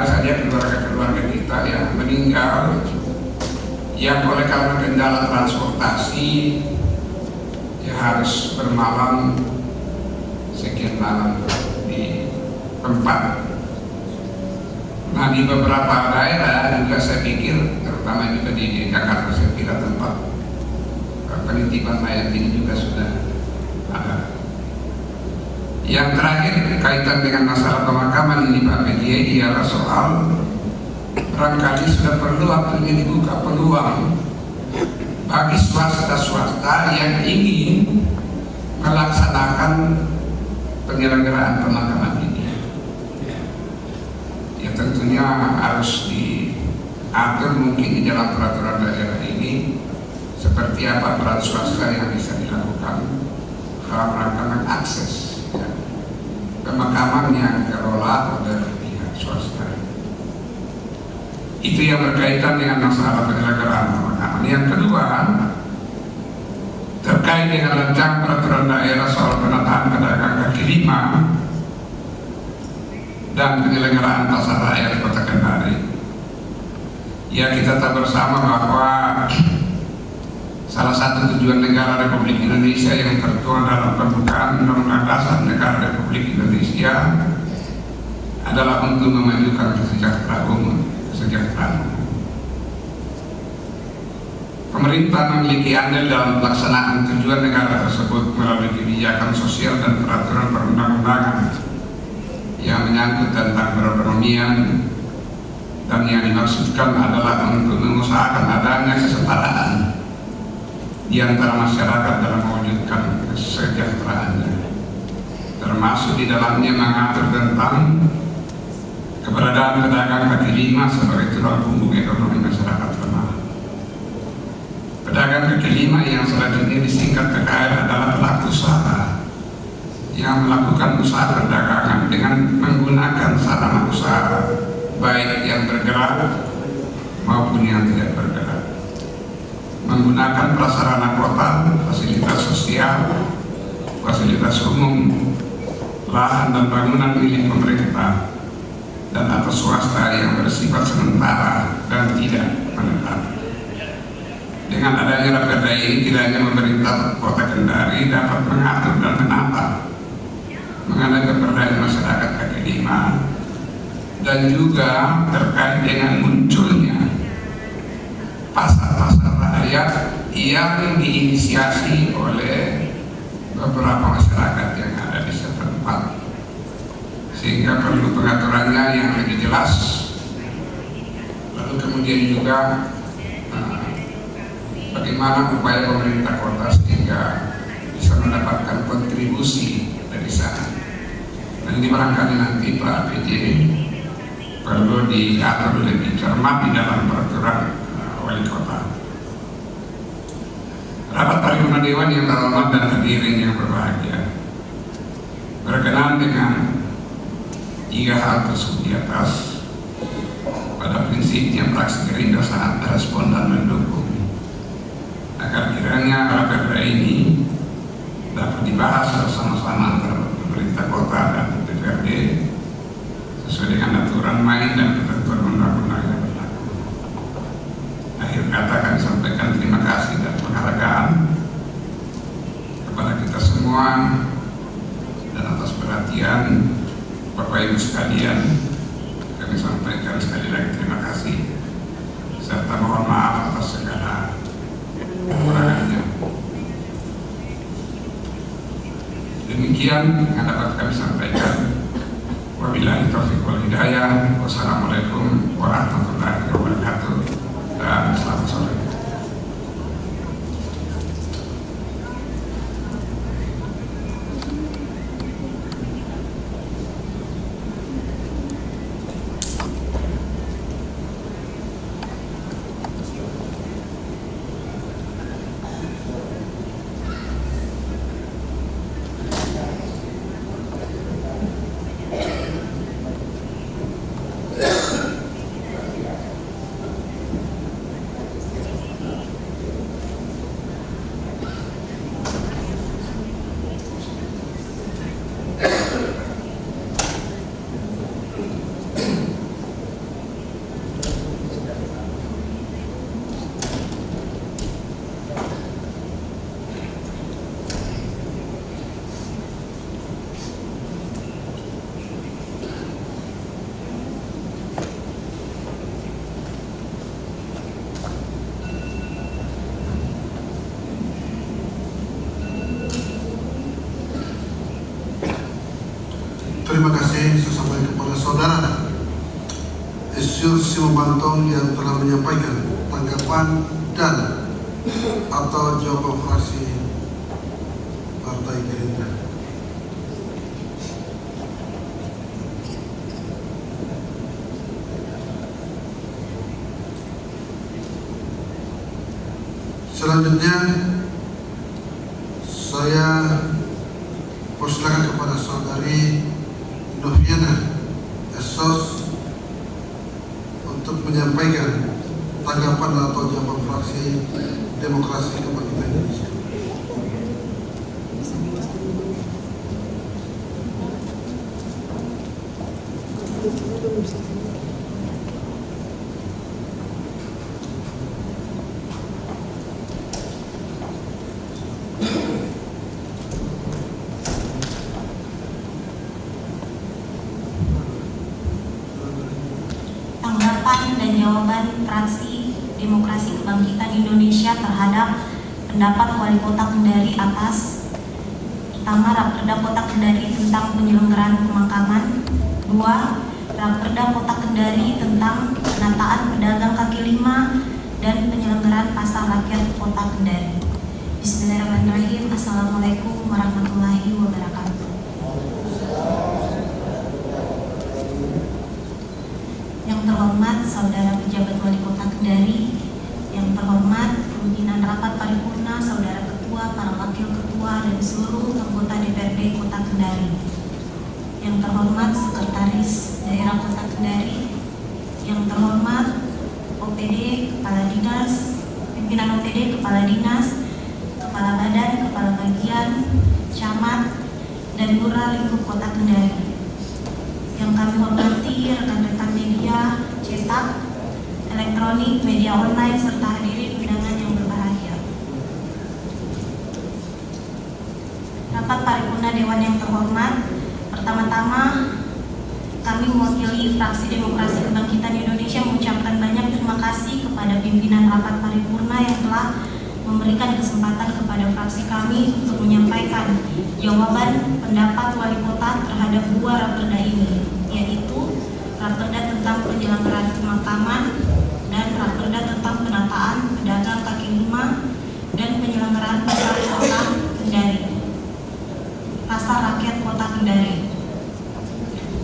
saja keluarga kita yang meninggal yang oleh karena kendala transportasi ya harus bermalam sekian malam di tempat. Nah, di beberapa daerah juga saya pikir, terutama juga di Jakarta, saya kira tempat penitipan mayat ini juga sudah ada. Yang terakhir kaitan dengan masalah pemakaman ini Pak PJ, ialah soal barangkali sudah perlu waktunya dibuka peluang bagi swasta yang ingin melaksanakan penyelenggaraan pemakaman ini. Ya tentunya harus diatur mungkin di dalam peraturan daerah ini seperti apa peran swasta yang bisa dilakukan dalam rangka mengakses pemakaman yang dikelola oleh pihak swasta. Itu yang berkaitan dengan masalah penyelenggaraan pemakaman. Yang kedua, terkait dengan rancangan peraturan daerah soal penataan pedagang kaki lima dan penyelenggaraan pasar raya di Kota Kendari. Ya, kita tahu bersama bahwa salah satu tujuan negara Republik Indonesia yang tertuang dalam pembukaan Undang-Undang Dasar Negara Republik Indonesia adalah untuk memajukan kesejahteraan umum. Pemerintah memiliki andil dalam pelaksanaan tujuan negara tersebut melalui kebijakan sosial dan peraturan perundang-undangan yang menyangkut tentang perekonomian, dan yang dimaksudkan adalah untuk mengusahakan adanya kesetaraan di antara masyarakat dalam mewujudkan kesejahteraannya, termasuk di dalamnya mengatur tentang keberadaan pedagang kaki lima sebagai tulang punggung ekonomi masyarakat lemah. Pedagang kaki lima yang selanjutnya disingkat PKL adalah pelaku usaha yang melakukan usaha perdagangan dengan menggunakan sarana usaha baik yang bergerak maupun yang tidak bergerak, menggunakan prasarana kota, fasilitas sosial, fasilitas umum, lahan dan bangunan milik pemerintah dan atau swasta yang bersifat sementara dan tidak menetap. Dengan adanya Raperda ini, tidak hanya pemerintah Kota Kendari dapat mengatur dan menata mengenai pemberdayaan masyarakat kaki lima, dan juga terkait dengan munculnya pasar-pasar rakyat yang diinisiasi oleh beberapa masyarakat yang ada di setempat, sehingga perlu pengaturannya yang lebih jelas. Lalu kemudian juga bagaimana upaya pemerintah kota sehingga bisa mendapatkan kontribusi dari sana. Dan ini barangkali nanti Pak PJ perlu diatur lebih cermat di dalam peraturan wali kota. Rapat paripurna dewan yang terhormat dan hadirin yang berbahagia, berkenaan dengan 3 hal tersebut di atas, pada prinsipnya fraksi Gerindra sangat merespon dan mendukung agar kiranya Raperda ini dapat dibahas bersama-sama antara pemerintah kota dan DPRD sesuai dengan aturan main dan ketentuan undang-undang yang berlaku. Akhir kata kami sampaikan terima kasih dan penghargaan kepada kita semua, dan atas perhatian Bapak Ibu sekalian kami sampaikan sekali lagi terima kasih serta mohon maaf atas segala kekurangannya. Demikian yang dapat kami sampaikan. Wabillahi taufiq wal hidayah. Wassalamualaikum warahmatullahi wabarakatuh, dan selamat sore. terima kasih saya sampaikan kepada saudara Isyur Simobantong yang telah menyampaikan tanggapan dan atau jawaban fraksi Partai Gerindra. Selanjutnya saya persilakan kepada saudari Noviana Esos untuk menyampaikan tanggapan atau jawaban fraksi Demokrasi Kebangkitan Indonesia. Tanggapan dan jawaban fraksi Demokrasi Kebangkitan Indonesia terhadap pendapat Wali Kota Kendari atas pertama, Raperda Kota Kendari tentang penyelenggaraan pemakaman. 2. Raperda Kota Kendari tentang penataan pedagang kaki lima dan penyelenggaraan pasar rakyat Kota Kendari. Bismillahirrahmanirrahim. Assalamualaikum warahmatullahi wabarakatuh. Yang terhormat Saudara Pejabat Wali Kota Kendari, yang terhormat pimpinan rapat paripurna, Saudara Ketua, para wakil ketua, dan seluruh anggota DPRD Kota Kendari. Yang terhormat Sekretaris Daerah Kota Kendari, yang terhormat OPD, Kepala Dinas, pimpinan OPD, Kepala Dinas, Kepala Badan, Kepala Bagian, Camat, dan Lurah Lingkup Kota Kendari. Yang kami hormati rekan-rekan media cetak, elektronik, media online, serta hadirin undangan yang berbahagia. Rapat paripurna Dewan yang terhormat, pertama-tama kami mewakili fraksi Demokrasi Kebangkitan Indonesia mengucapkan banyak terima kasih kepada pimpinan rapat paripurna yang telah memberikan kesempatan kepada fraksi kami untuk menyampaikan jawaban pendapat Wali Kota terhadap dua raperda ini, yaitu raperda tentang penyelenggaraan pemakaman dan raperda tentang penataan pedagang kaki lima dan penyelenggaraan pasar Kota Kendari, pasar rakyat Kota Kendari.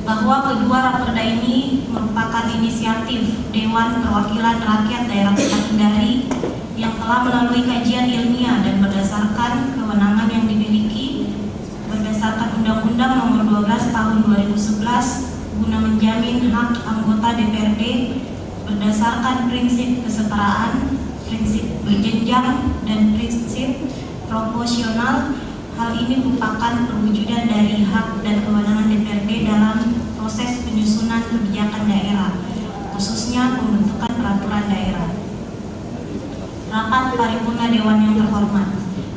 Bahwa kedua raperda ini merupakan inisiatif Dewan Perwakilan Rakyat Daerah Kota Kendari yang telah melalui kajian ilmiah dan berdasarkan kewenangan yang dimiliki berdasarkan Undang-Undang Nomor 12 Tahun 2011 guna menjamin hak anggota DPRD berdasarkan prinsip kesetaraan, prinsip berjenjang, dan prinsip proporsional. Hal ini merupakan perwujudan dari hak dan kewenangan DPRD dalam proses penyusunan kebijakan daerah, khususnya pembentukan peraturan daerah. Rapat paripurna Dewan yang terhormat,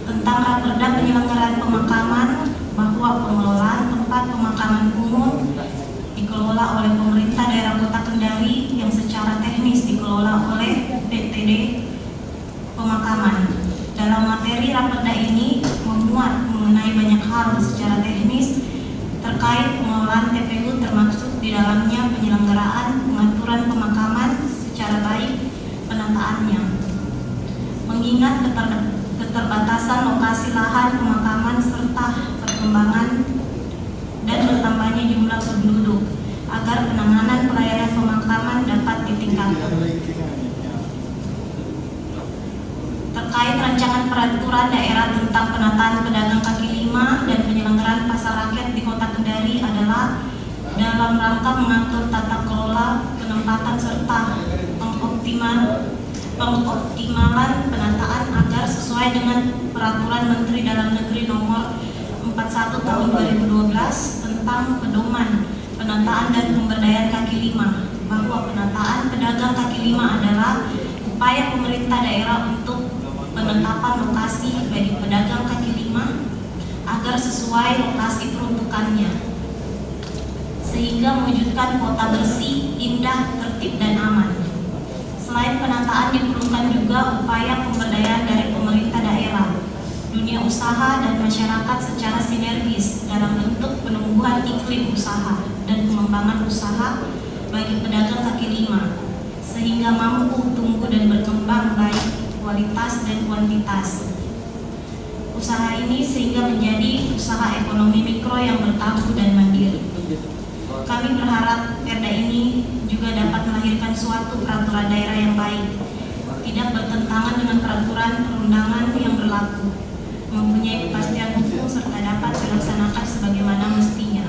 tentang raperda penyelenggaraan pemakaman, bahwa pengelolaan tempat pemakaman umum dikelola oleh pemerintah daerah Kota Kendari yang secara teknis dikelola oleh PTD Pemakaman. Dalam materi raperda ini memuat mengenai banyak hal secara teknis terkait pengelolaan TPU, termasuk di dalamnya penyelenggaraan pengaturan pemakaman secara baik penataannya. Mengingat keterbatasan lokasi lahan pemakaman serta perkembangan dan bertambahnya jumlah penduduk, agar penanganan pelayanan pemakaman dapat ditingkatkan. Terkait rancangan peraturan daerah tentang penataan pedagang kaki lima dan penyelenggaraan pasar rakyat di Kota Kendari adalah dalam rangka mengatur tata kelola, penempatan serta pengoptimalan penataan agar sesuai dengan Peraturan Menteri Dalam Negeri Nomor 41 Tahun 2012 tentang pedoman penataan dan pemberdayaan kaki lima, bahwa penataan pedagang kaki lima adalah upaya pemerintah daerah untuk penetapan lokasi bagi pedagang kaki lima agar sesuai lokasi peruntukannya, sehingga mewujudkan kota bersih, indah, tertib, dan aman. Selain penataan, diperlukan juga upaya pemberdayaan dari pemerintah daerah, dunia usaha, dan masyarakat secara sinergis dalam bentuk penumbuhan penyembuhan iklim usaha dan pengembangan usaha bagi pedagang kaki lima, sehingga mampu tumbuh dan berkembang baik kualitas dan kuantitas. Usaha ini sehingga menjadi usaha ekonomi mikro yang bertumbuh dan mandiri. Kami berharap perda ini juga dapat melahirkan suatu peraturan daerah yang baik, tidak bertentangan dengan peraturan perundangan yang berlaku, mempunyai kepastian hukum serta dapat dilaksanakan sebagaimana mestinya,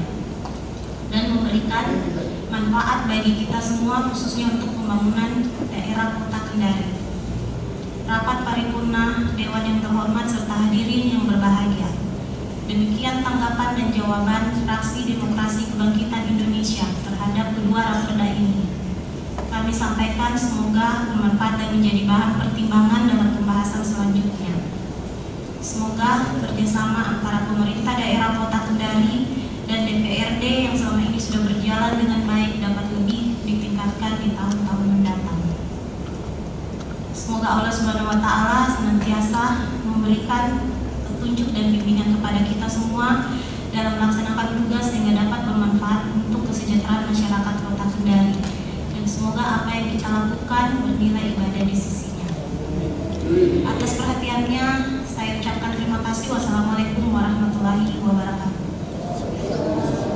dan memberikan manfaat bagi kita semua, khususnya untuk pembangunan daerah Kota Kendari. Rapat paripurna Dewan yang terhormat serta hadirin yang berbahagia, demikian tanggapan dan jawaban fraksi Demokrasi Kebangkitan Indonesia terhadap kedua raperda ini. Kami sampaikan semoga bermanfaat dan menjadi bahan pertimbangan dalam pembahasan selanjutnya. Semoga kerjasama antara pemerintah daerah Kota Kendari dan DPRD yang selama ini sudah berjalan dengan baik dapat lebih ditingkatkan di tahun-tahun mendatang. Semoga Allah Subhanahu wa Ta'ala senantiasa memberikan petunjuk dan bimbingan kepada kita semua dalam melaksanakan tugas sehingga dapat bermanfaat untuk kesejahteraan masyarakat Kota Kendari. Dan semoga apa yang kita lakukan bernilai ibadah di sisinya. Atas perhatiannya, saya ucapkan terima kasih. Wassalamualaikum warahmatullahi wabarakatuh.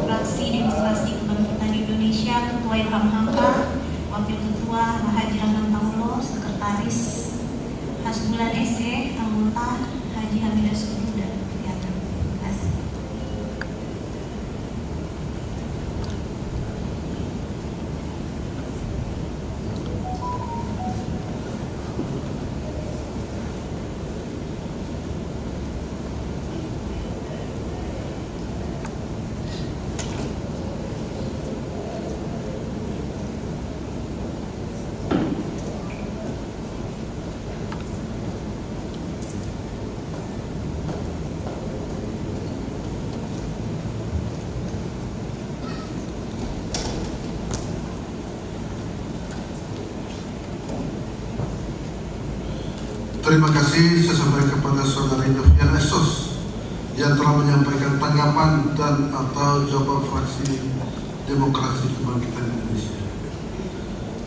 Fraksi Demokrasi Kebangkitan Indonesia, Ketua Ilham Hamka, Wakil Ketua Haji Rahman Paulo, Sekretaris Hasbulan SE, anggota Haji Hamidah Sudu dan kegiatan. Terima kasih. Terima kasih saya sampaikan kepada Saudari Novian Esos yang telah menyampaikan tanggapan dan atau jawaban fraksi Demokrasi Kebangkitan Indonesia.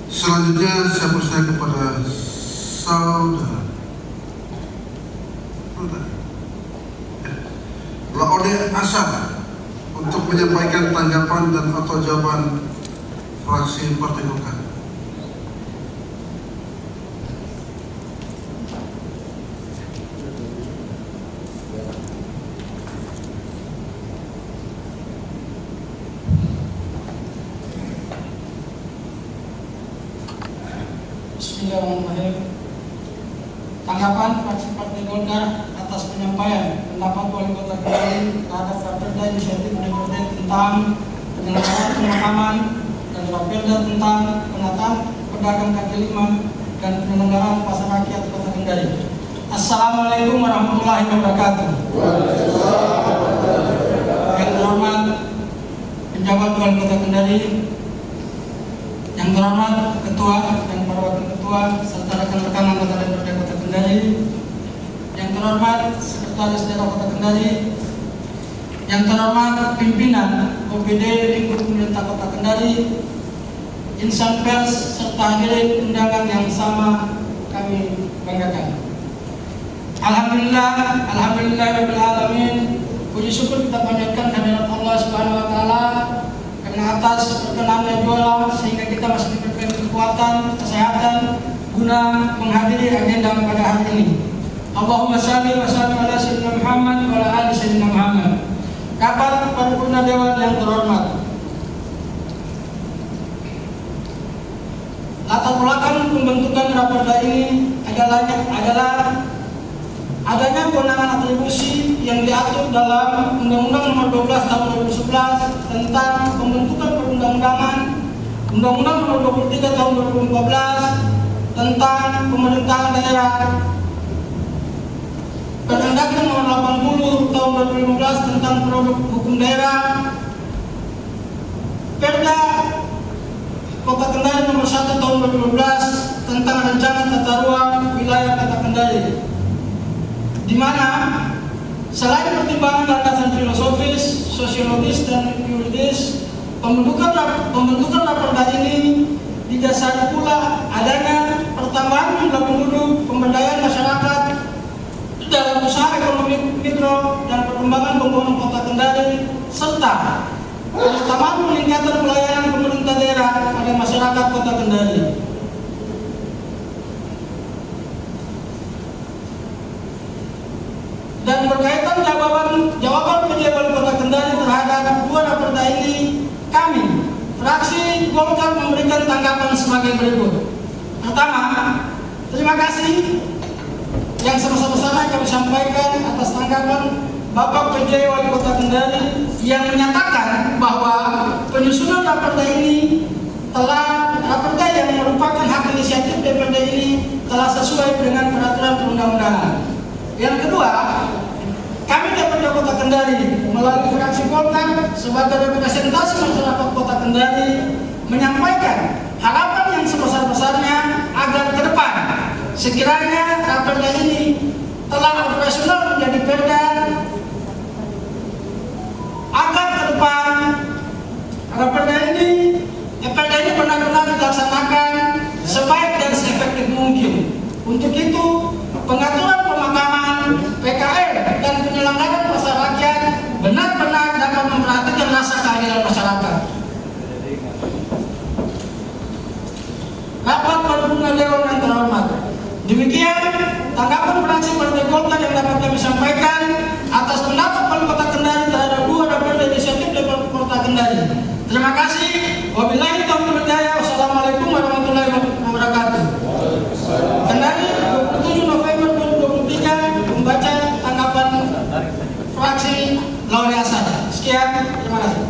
Selanjutnya saya persilakan kepada Saudara Laode Asar untuk menyampaikan tanggapan dan atau jawaban fraksi Partai Golkar. Bismillahirrahmanirrahim. Tanggapan fraksi Partai Golkar atas penyampaian pendapat Wali Kota Kendari terhadap raperda inisiatif DPRD tentang penyelenggaraan pemakaman dan raperda tentang penataan pedagang kaki lima dan penyelenggaraan pasar rakyat Kota Kendari. Assalamualaikum warahmatullahi wabarakatuh. Yang terhormat penjabat Wali Kota Kendari, yang terhormat Ketua dan para Wakil Ketua serta rekan-rekan anggota DPRD Kota Kendari, yang terhormat Sekretaris Daerah Kota Kendari, yang terhormat pimpinan OPD Lingkup Pemerintah Kota Kendari, insan pers serta hadirin undangan yang sama kami banggakan. Alhamdulillahirabbil alamin. Puji syukur kita panjatkan kehadirat Allah Subhanahu wa Ta'ala karena atas perkenannya jualan sehingga kita masih diberikan kekuatan, kesehatan guna menghadiri agenda pada hari ini. Allahumma shalli wa sallim ala sayyidina Muhammad wa ala ali sayyidina Muhammad. Rapat paripurna Dewan yang terhormat. Latar belakang pembentukan raperda ini adalah adanya kewenangan atribusi yang diatur dalam Undang-Undang Nomor 12 Tahun 2011 tentang pembentukan perundang-undangan, Undang-Undang Nomor 23 Tahun 2014 tentang pemerintahan daerah, Permendakan Nomor 80 Tahun 2015 tentang produk hukum daerah, Perda Kota Kendari Nomor 1 Tahun 2012 tentang rencana tata ruang wilayah Kota Kendari, di mana selain pertimbangan landasan filosofis, sosiologis dan Pembentukan Raperda ini didasari pula adanya pertambahan jumlah penduduk, pemberdayaan masyarakat dalam usaha ekonomi mikro dan perkembangan pembangunan Kota Kendari, serta pertambahan peningkatan pelayanan pemerintah daerah pada masyarakat Kota Kendari. Dan berkaitan jawaban PJ Wali Kota Kendari terhadap dua Raperda ini, kami fraksi Golkar memberikan tanggapan sebagai berikut. Pertama, terima kasih yang sebesar-besarnya kami sampaikan atas tanggapan Bapak PJ Wali Kota Kendari yang menyatakan bahwa penyusunan Raperda ini Raperda yang merupakan hak inisiatif DPRD ini telah sesuai dengan peraturan perundang-undangan. Yang kedua, kami DPRD Kota Kendari melalui fraksi Golkar sebagai representasi masyarakat Kota Kendari menyampaikan harapan yang sebesar-besarnya agar ke depan sekiranya Raperda ini telah operasional menjadi perda, agar ke depan Raperda ini benar-benar dilaksanakan sebaik dan seefektif mungkin. Untuk itu, pengaturan pemakaman, PKR, dan penyelenggaraan pasar rakyat benar-benar dapat memperhatikan rasa keadilan masyarakat. Rapat Paripurna Dewan yang terhormat. Demikian tanggapan fraksi Partai Golkar yang dapat kami sampaikan atas pendapat Wali Kota Kendari terhadap dua Raperda inisiatif DPRD Kota Kendari. Terima kasih. Wabillahi taufiq wal hidayah. Wassalamualaikum warahmatullahi wabarakatuh. Kendari 27 November 2023 membaca tanggapan fraksi Lauli Hasan. Sekian, terima kasih.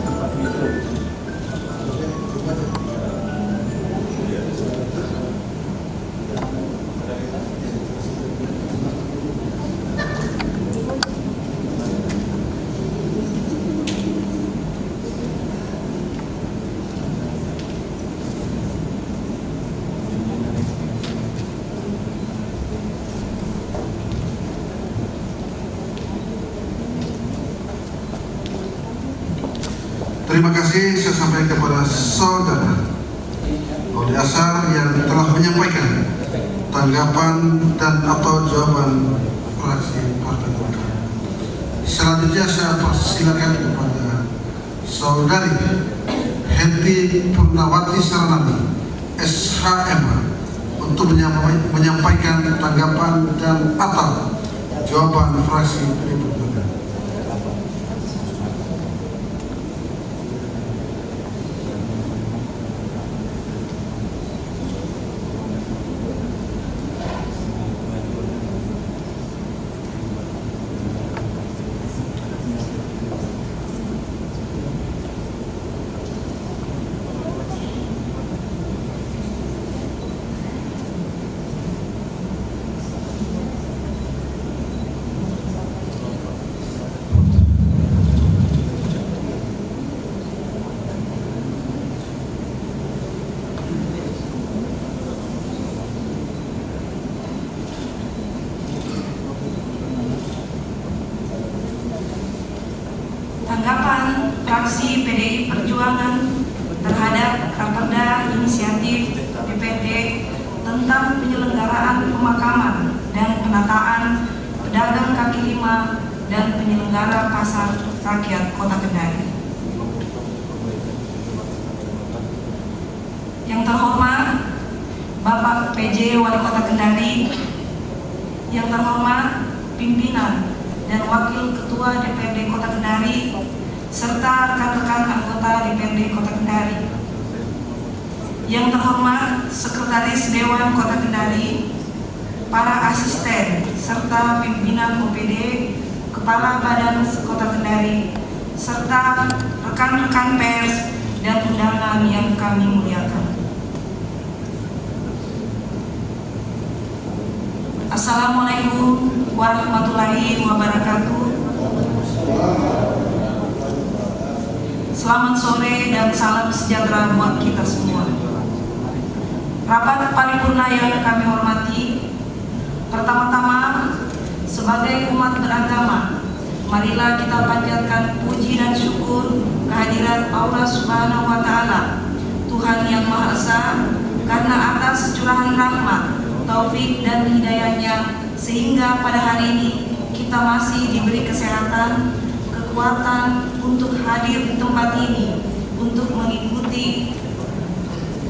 Terima kasih saya sampaikan kepada saudara Lauli Hasan yang telah menyampaikan tanggapan dan atau jawaban fraksi Partai Golkar. Selanjutnya saya persilakan kepada saudari Henti Purnawati Saranani SHM untuk menyampaikan tanggapan dan atau jawaban fraksi PDI Perjuangan. Tanggapan fraksi PDI Perjuangan terhadap Raperda inisiatif DPRD tentang penyelenggaraan pemakaman dan penataan pedagang kaki lima dan penyelenggara pasar rakyat Kota Kendari. Yang terhormat Bapak PJ Wali Kota Kendari, yang terhormat pimpinan dan Wakil Ketua DPRD Kota Kendari, serta rekan-rekan anggota DPRD Kota Kendari. Yang terhormat Sekretaris Dewan Kota Kendari, para asisten, serta pimpinan OPD, Kepala Badan Kota Kendari, serta rekan-rekan pers dan undangan yang kami muliakan. Assalamualaikum warahmatullahi wabarakatuh. Selamat sore dan salam sejahtera buat kita semua. Rapat paripurna yang kami hormati, pertama-tama sebagai umat beragama, marilah kita panjatkan puji dan syukur kehadirat Allah Subhanahu wa Ta'ala, Tuhan yang Maha Esa, karena atas curahan rahmat, taufik dan hidayahnya, sehingga pada hari ini kita masih diberi kesehatan, kekuatan untuk hadir di tempat ini untuk mengikuti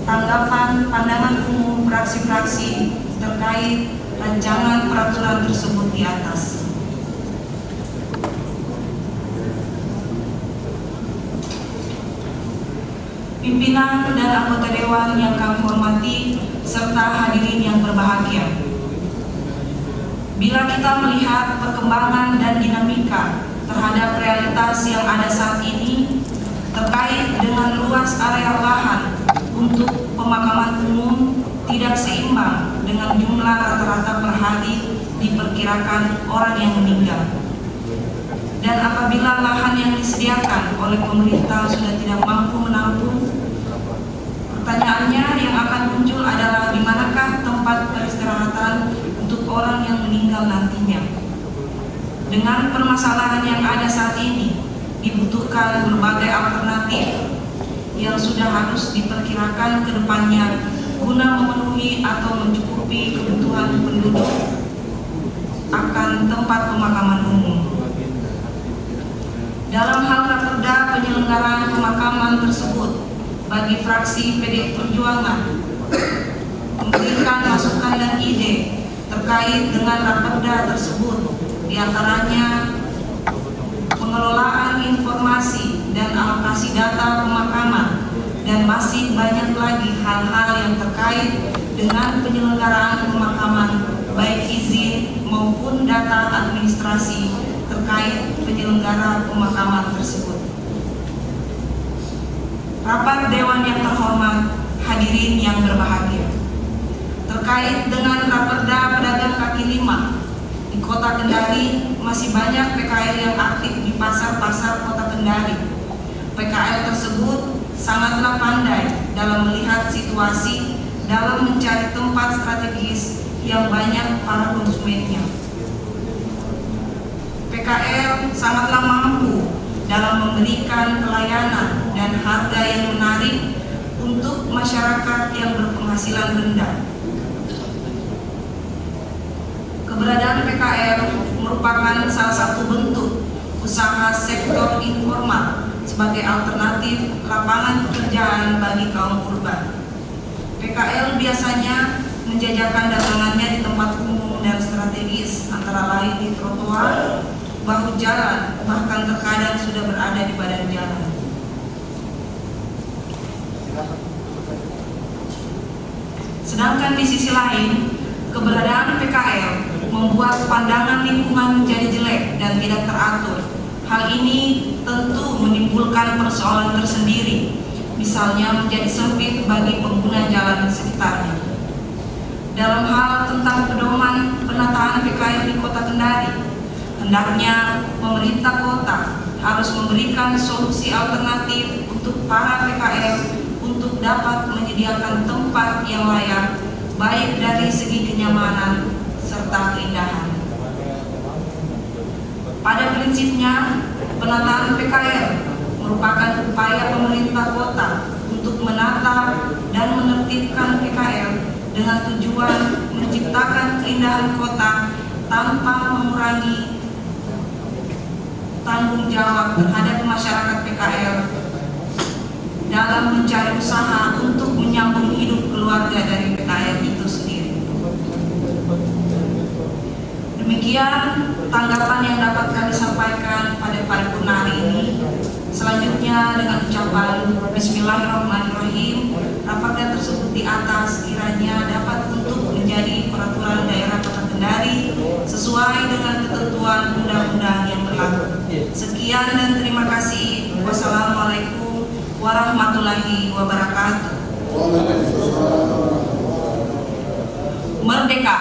tanggapan pandangan umum fraksi-fraksi terkait rancangan peraturan tersebut di atas. Pimpinan dan anggota dewan yang kami hormati serta hadirin yang berbahagia. Bila kita melihat perkembangan dan dinamika terhadap realitas yang ada saat ini terkait dengan luas area lahan untuk pemakaman umum tidak seimbang dengan jumlah rata-rata per hari diperkirakan orang yang meninggal. Dan apabila lahan yang disediakan oleh pemerintah sudah tidak mampu menampung, pertanyaannya yang akan muncul adalah di manakah tempat peristirahatan untuk orang yang meninggal nantinya. Dengan permasalahan yang ada saat ini, dibutuhkan berbagai alternatif yang sudah harus diperkirakan ke depannya guna memenuhi atau mencukupi kebutuhan penduduk akan tempat pemakaman umum. Dalam hal raperda penyelenggaraan pemakaman tersebut, bagi fraksi PDI Perjuangan memberikan masukan dan ide terkait dengan raperda tersebut, diantaranya pengelolaan informasi dan alokasi data pemakaman, dan masih banyak lagi hal-hal yang terkait dengan penyelenggaraan pemakaman, baik izin maupun data administrasi terkait penyelenggara pemakaman tersebut. Rapat Dewan yang terhormat, hadirin yang berbahagia, terkait dengan raperda pedagang kaki lima di Kota Kendari, masih banyak PKL yang aktif di pasar-pasar Kota Kendari. PKL tersebut sangatlah pandai dalam melihat situasi dalam mencari tempat strategis yang banyak para konsumennya. PKL sangatlah mampu dalam memberikan pelayanan dan harga yang menarik untuk masyarakat yang berpenghasilan rendah. Keberadaan PKL merupakan salah satu bentuk usaha sektor informal sebagai alternatif lapangan pekerjaan bagi kaum urban. PKL biasanya menjajakan dagangannya di tempat umum dan strategis, antara lain di trotoar, bahu jalan, bahkan terkadang sudah berada di badan jalan. Sedangkan di sisi lain, keberadaan PKL membuat pandangan lingkungan menjadi jelek dan tidak teratur. Hal ini tentu menimbulkan persoalan tersendiri, misalnya menjadi sempit bagi pengguna jalan sekitarnya. Dalam hal tentang pedoman penataan PKL di Kota Kendari, hendaknya pemerintah kota harus memberikan solusi alternatif untuk para PKL untuk dapat menyediakan tempat yang layak, baik dari segi kenyamanan serta keindahan. Pada prinsipnya, penataan PKL merupakan upaya pemerintah kota untuk menata dan menertibkan PKL dengan tujuan menciptakan keindahan kota tanpa mengurangi tanggung jawab terhadap masyarakat PKL dalam mencari usaha untuk menyambung hidup keluarga dari PKL itu sendiri. Demikian tanggapan yang dapat kami sampaikan pada paripurna hari ini. Selanjutnya dengan ucapan Bismillahirrahmanirrahim, raperda tersebut di atas kiranya dapat untuk menjadi peraturan daerah Kota Kendari sesuai dengan ketentuan undang-undang yang berlaku. Sekian dan terima kasih. Wassalamualaikum warahmatullahi wabarakatuh. Merdeka.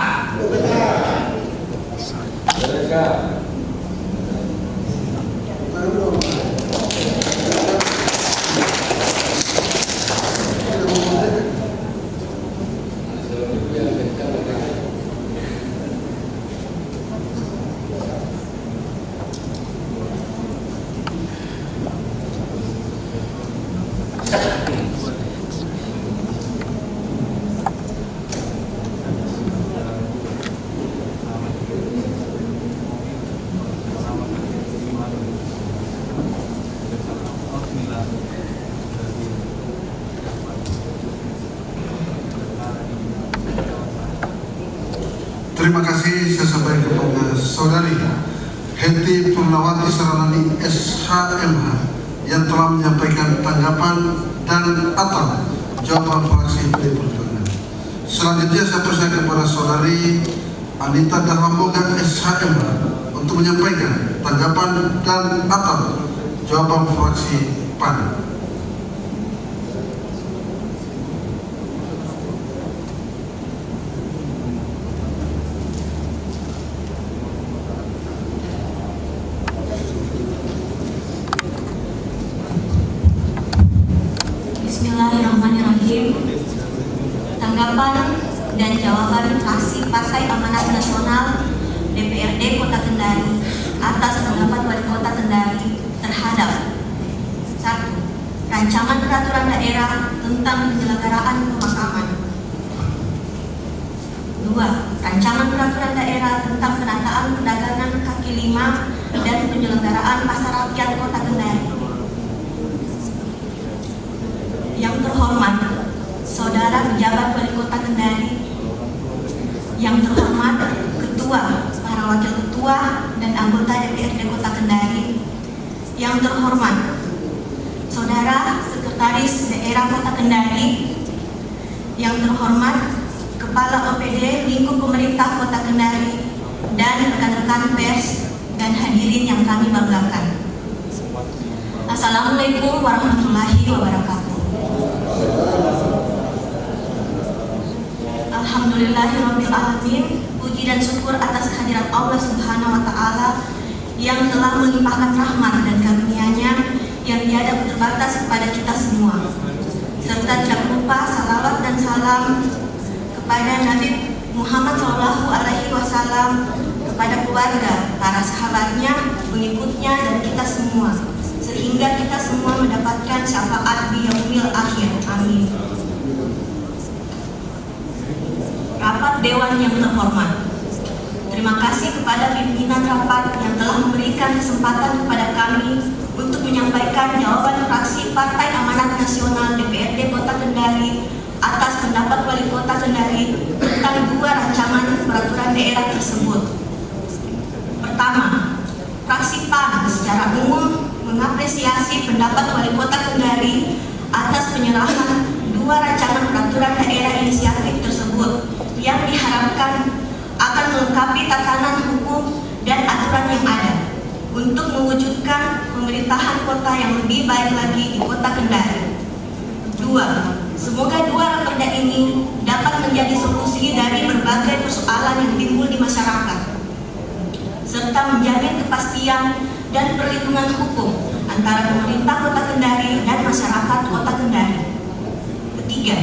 Terima kasih saya sampaikan kepada Saudari Heti Purnawati Saranani SHMH yang telah menyampaikan tanggapan dan atau jawaban fraksi PD Perjuangan. Selanjutnya saya persilakan kepada Saudari Anita Darmamboga SHMH untuk menyampaikan tanggapan dan atau jawaban fraksi PAN. Bismillahirrahmanirrahim. Tanggapan dan jawaban fraksi Partai Amanat Nasional DPRD Kota Kendari atas tanggapan Wali Kota Kendari terhadap 1. Rancangan Peraturan Daerah tentang Penyelenggaraan Pemakaman. 2. Rancangan Peraturan Daerah tentang Penataan Perdagangan kaki lima dan Penyelenggaraan Pasar Rakyat Kota Kendari. Yang terhormat Saudara Pejabat Wali Kota Kendari, yang terhormat Ketua, para Wakil Ketua dan anggota DPRD Kota Kendari, yang terhormat Saudara Sekretaris Daerah Kota Kendari, yang terhormat Kepala OPD Lingkup Pemerintah Kota Kendari, dan rekan-rekan pers dan hadirin yang kami banggakan. Assalamualaikum warahmatullahi wabarakatuh. Alhamdulillahirrabbilalamin. Puji dan syukur atas kehadirat Allah Subhanahu wa Ta'ala yang telah melimpahkan rahmat dan karunia-Nya yang tiada terbatas kepada kita semua, serta tidak lupa salawat dan salam kepada Nabi Muhammad SAW, kepada keluarga, para sahabatnya, pengikutnya, dan kita semua, sehingga kita semua mendapatkan syafaat di yaumil akhir. Amin. Rapat Dewan yang terhormat, terima kasih kepada pimpinan rapat yang telah memberikan kesempatan kepada kami untuk menyampaikan jawaban fraksi Partai Amanat Nasional DPRD Kota Kendari atas pendapat Wali Kota Kendari tentang 2 rancangan peraturan daerah tersebut. Pertama, fraksi PAN secara umum mengapresiasi pendapat Wali Kota Kendari atas penyerahan 2 rancangan peraturan daerah inisiatif tersebut yang diharapkan akan melengkapi tatanan hukum dan aturan yang ada untuk mewujudkan pemerintahan kota yang lebih baik lagi di Kota Kendari. 2. Semoga 2 raperda ini dapat menjadi solusi dari berbagai persoalan yang timbul di masyarakat, serta menjamin kepastian dan perlindungan hukum antara pemerintah Kota Kendari dan masyarakat Kota Kendari. Ketiga,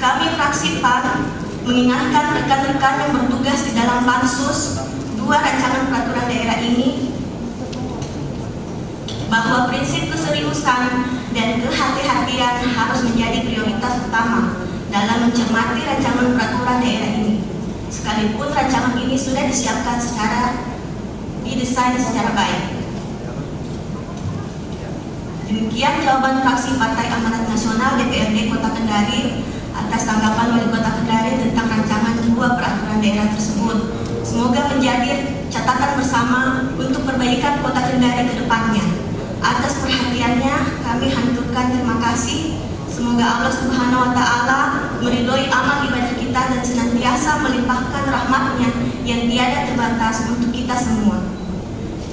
kami fraksi PAN mengingatkan rekan-rekan yang bertugas di dalam pansus 2 rancangan peraturan daerah ini bahwa prinsip keseriusan dan kehati-hatian harus menjadi prioritas utama dalam mencermati rancangan peraturan daerah ini, sekalipun rancangan ini sudah disiapkan didesain secara baik. Demikian jawaban fraksi Partai Amanat Nasional DPRD Kota Kendari atas tanggapan Wali Kota Kendari tentang rancangan 2 peraturan daerah tersebut. Semoga menjadi catatan bersama untuk perbaikan Kota Kendari ke depannya. Atas perhatiannya kami haturkan terima kasih. Semoga Allah Subhanahu wa Ta'ala meridhoi amal ibadah kita dan senantiasa melimpahkan rahmat-Nya yang tiada terbatas untuk kita semua.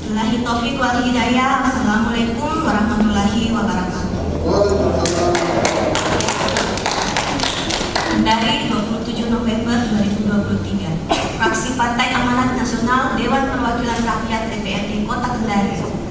Billahi taufiq wal hidayah. Assalamualaikum warahmatullahi wabarakatuh. Dari 27 November 2023, fraksi Partai Amanat Nasional Dewan Perwakilan Rakyat DPRD Kota Kendari.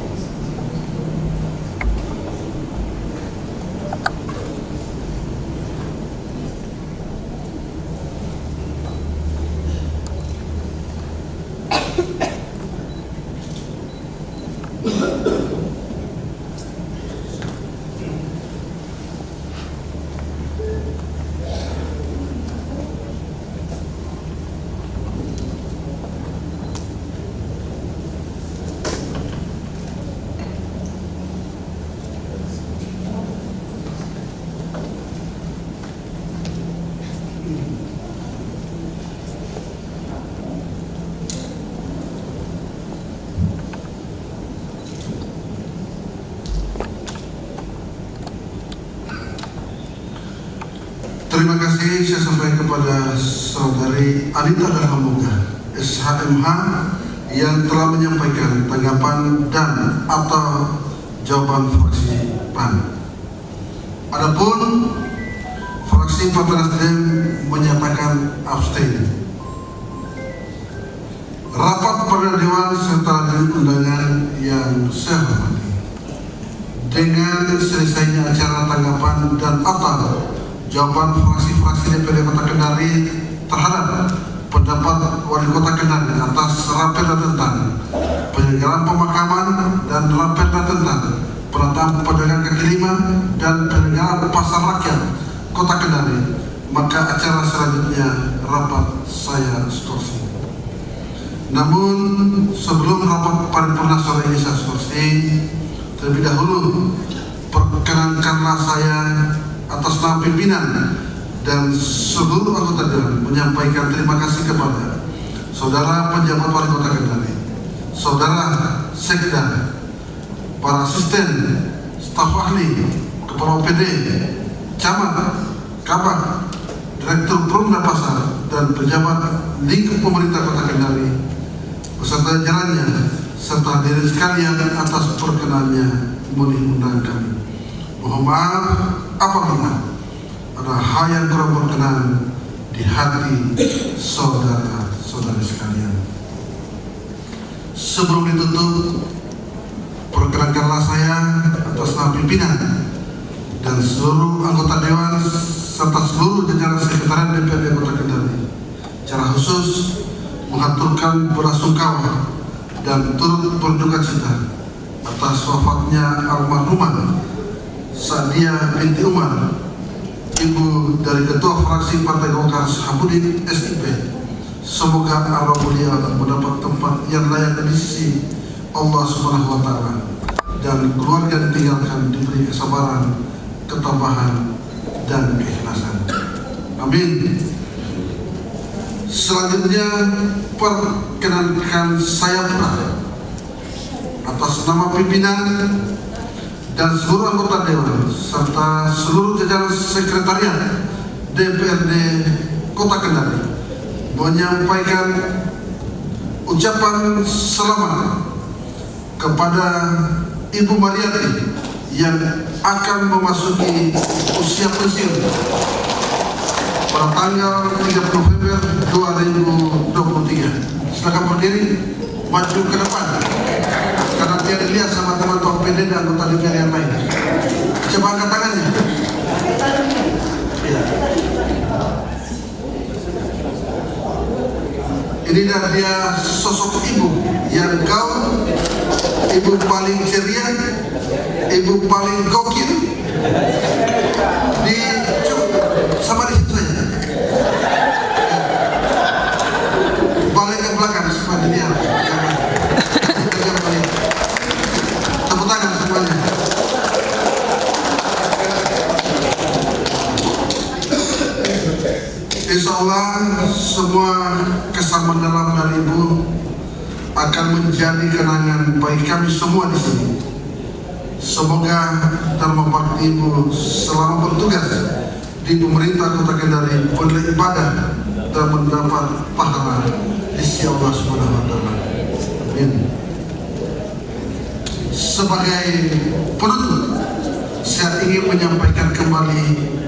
Terima kasih saya sampaikan kepada Saudari Anita Darmamuga SHMH yang telah menyampaikan tanggapan dan atau jawaban fraksi PAN. Adapun fraksi Partai Nasdem menyatakan abstain. Rapat pada Dewan serta undangan yang saya hormati, dengan selesainya acara tanggapan dan atau jawaban fraksi-fraksi DPD Kota Kendari terhadap pendapat Wali Kota Kendari atas Raperda tentang penyelenggaraan pemakaman dan Raperda tentang penataan pedagang kaki lima dan penyelenggaraan pasar rakyat Kota Kendari, maka acara selanjutnya rapat saya skorsi. Namun sebelum rapat paripurna sore ini saya skorsi, terlebih dahulu perkenankanlah saya atas nama pimpinan dan seluruh anggota dewan menyampaikan terima kasih kepada saudara penjabat Wali Kota Kendari, saudara sekda, para asisten, staf ahli, kepala OPD, camat, kabak, direktur Perumda Pasar, dan pejabat lingkup pemerintah Kota Kendari beserta jajarannya, serta hadirin sekalian atas perkenannya mengundang kami. Mohon maaf apabila ada hal yang kurang berkenan di hati saudara-saudari sekalian. Sebelum ditutup, perkenankanlah saya atas nama pimpinan dan seluruh anggota dewan serta seluruh jajaran sekretariat DPRD Kota Kendari secara khusus mengaturkan belasungkawa dan turut berduka cita atas wafatnya almarhumah Sadia binti Umar, ibu dari Ketua Fraksi Partai Golkar Sahabudin SIP. Semoga arwah beliau mendapat tempat yang layak di sisi Allah Subhanahu wa Ta'ala, dan keluarga ditinggalkan diberi kesabaran, ketabahan, dan keikhlasan. Amin. Selanjutnya perkenankan saya pula atas nama pimpinan dan seluruh anggota dewan serta seluruh jajaran sekretariat DPRD Kota Kendari menyampaikan ucapan selamat kepada Ibu Mariati yang akan memasuki usia pensiun pada tanggal 30 November 2023. Silakan berdiri, maju ke depan karena dia dilihat sama teman-teman PD dan anggota DPR yang lain. Coba angkat tangannya. Ya. Ini dia sosok ibu yang gaul, ibu paling ceria, ibu paling gokil di sama di situ saja. Balik ke belakang supaya dilihat. Tepuk tangan semuanya. Insya Allah semua kesan mendalam dari Ibu akan menjadi kenangan bagi kami semua di sini. Semoga Dharma Bakti Ibu selama bertugas di pemerintah Kota Kendari beribadah dan mendapat pahala di sisi Allah Subhanahu wa Ta'ala. Amin. Sebagai penutup, saya ingin menyampaikan kembali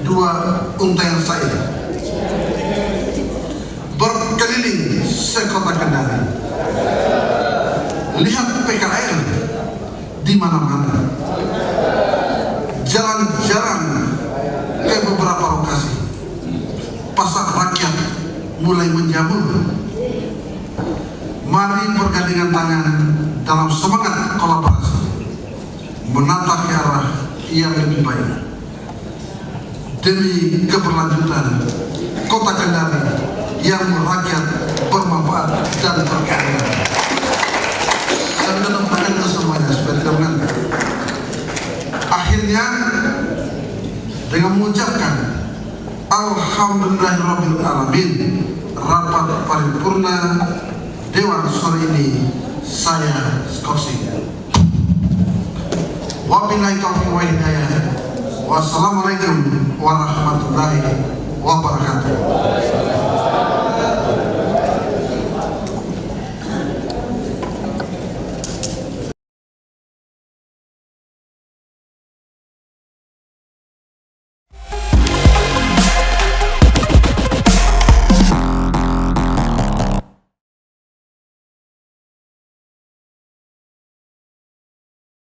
dua untayan saya berkeliling se-Kota Kendari. Lihat PKL di mana-mana. Jalan-jalan ke beberapa lokasi. Pasar rakyat mulai menjamur. Mari bergandengan tangan dalam semangat kolaborasi menata ke arah yang lebih baik demi keberlanjutan Kota Kendari yang merakyat, bermanfaat, dan berkeadilan. Saya minta tangan itu semuanya supaya tidak mengantuk. Akhirnya dengan mengucapkan Alhamdulillahirabbil alamin, rapat paripurna Dewan sore ini saya skorsing. Wabillahi taufiq wa hidayah. Wassalamualaikum warahmatullahi wabarakatuh.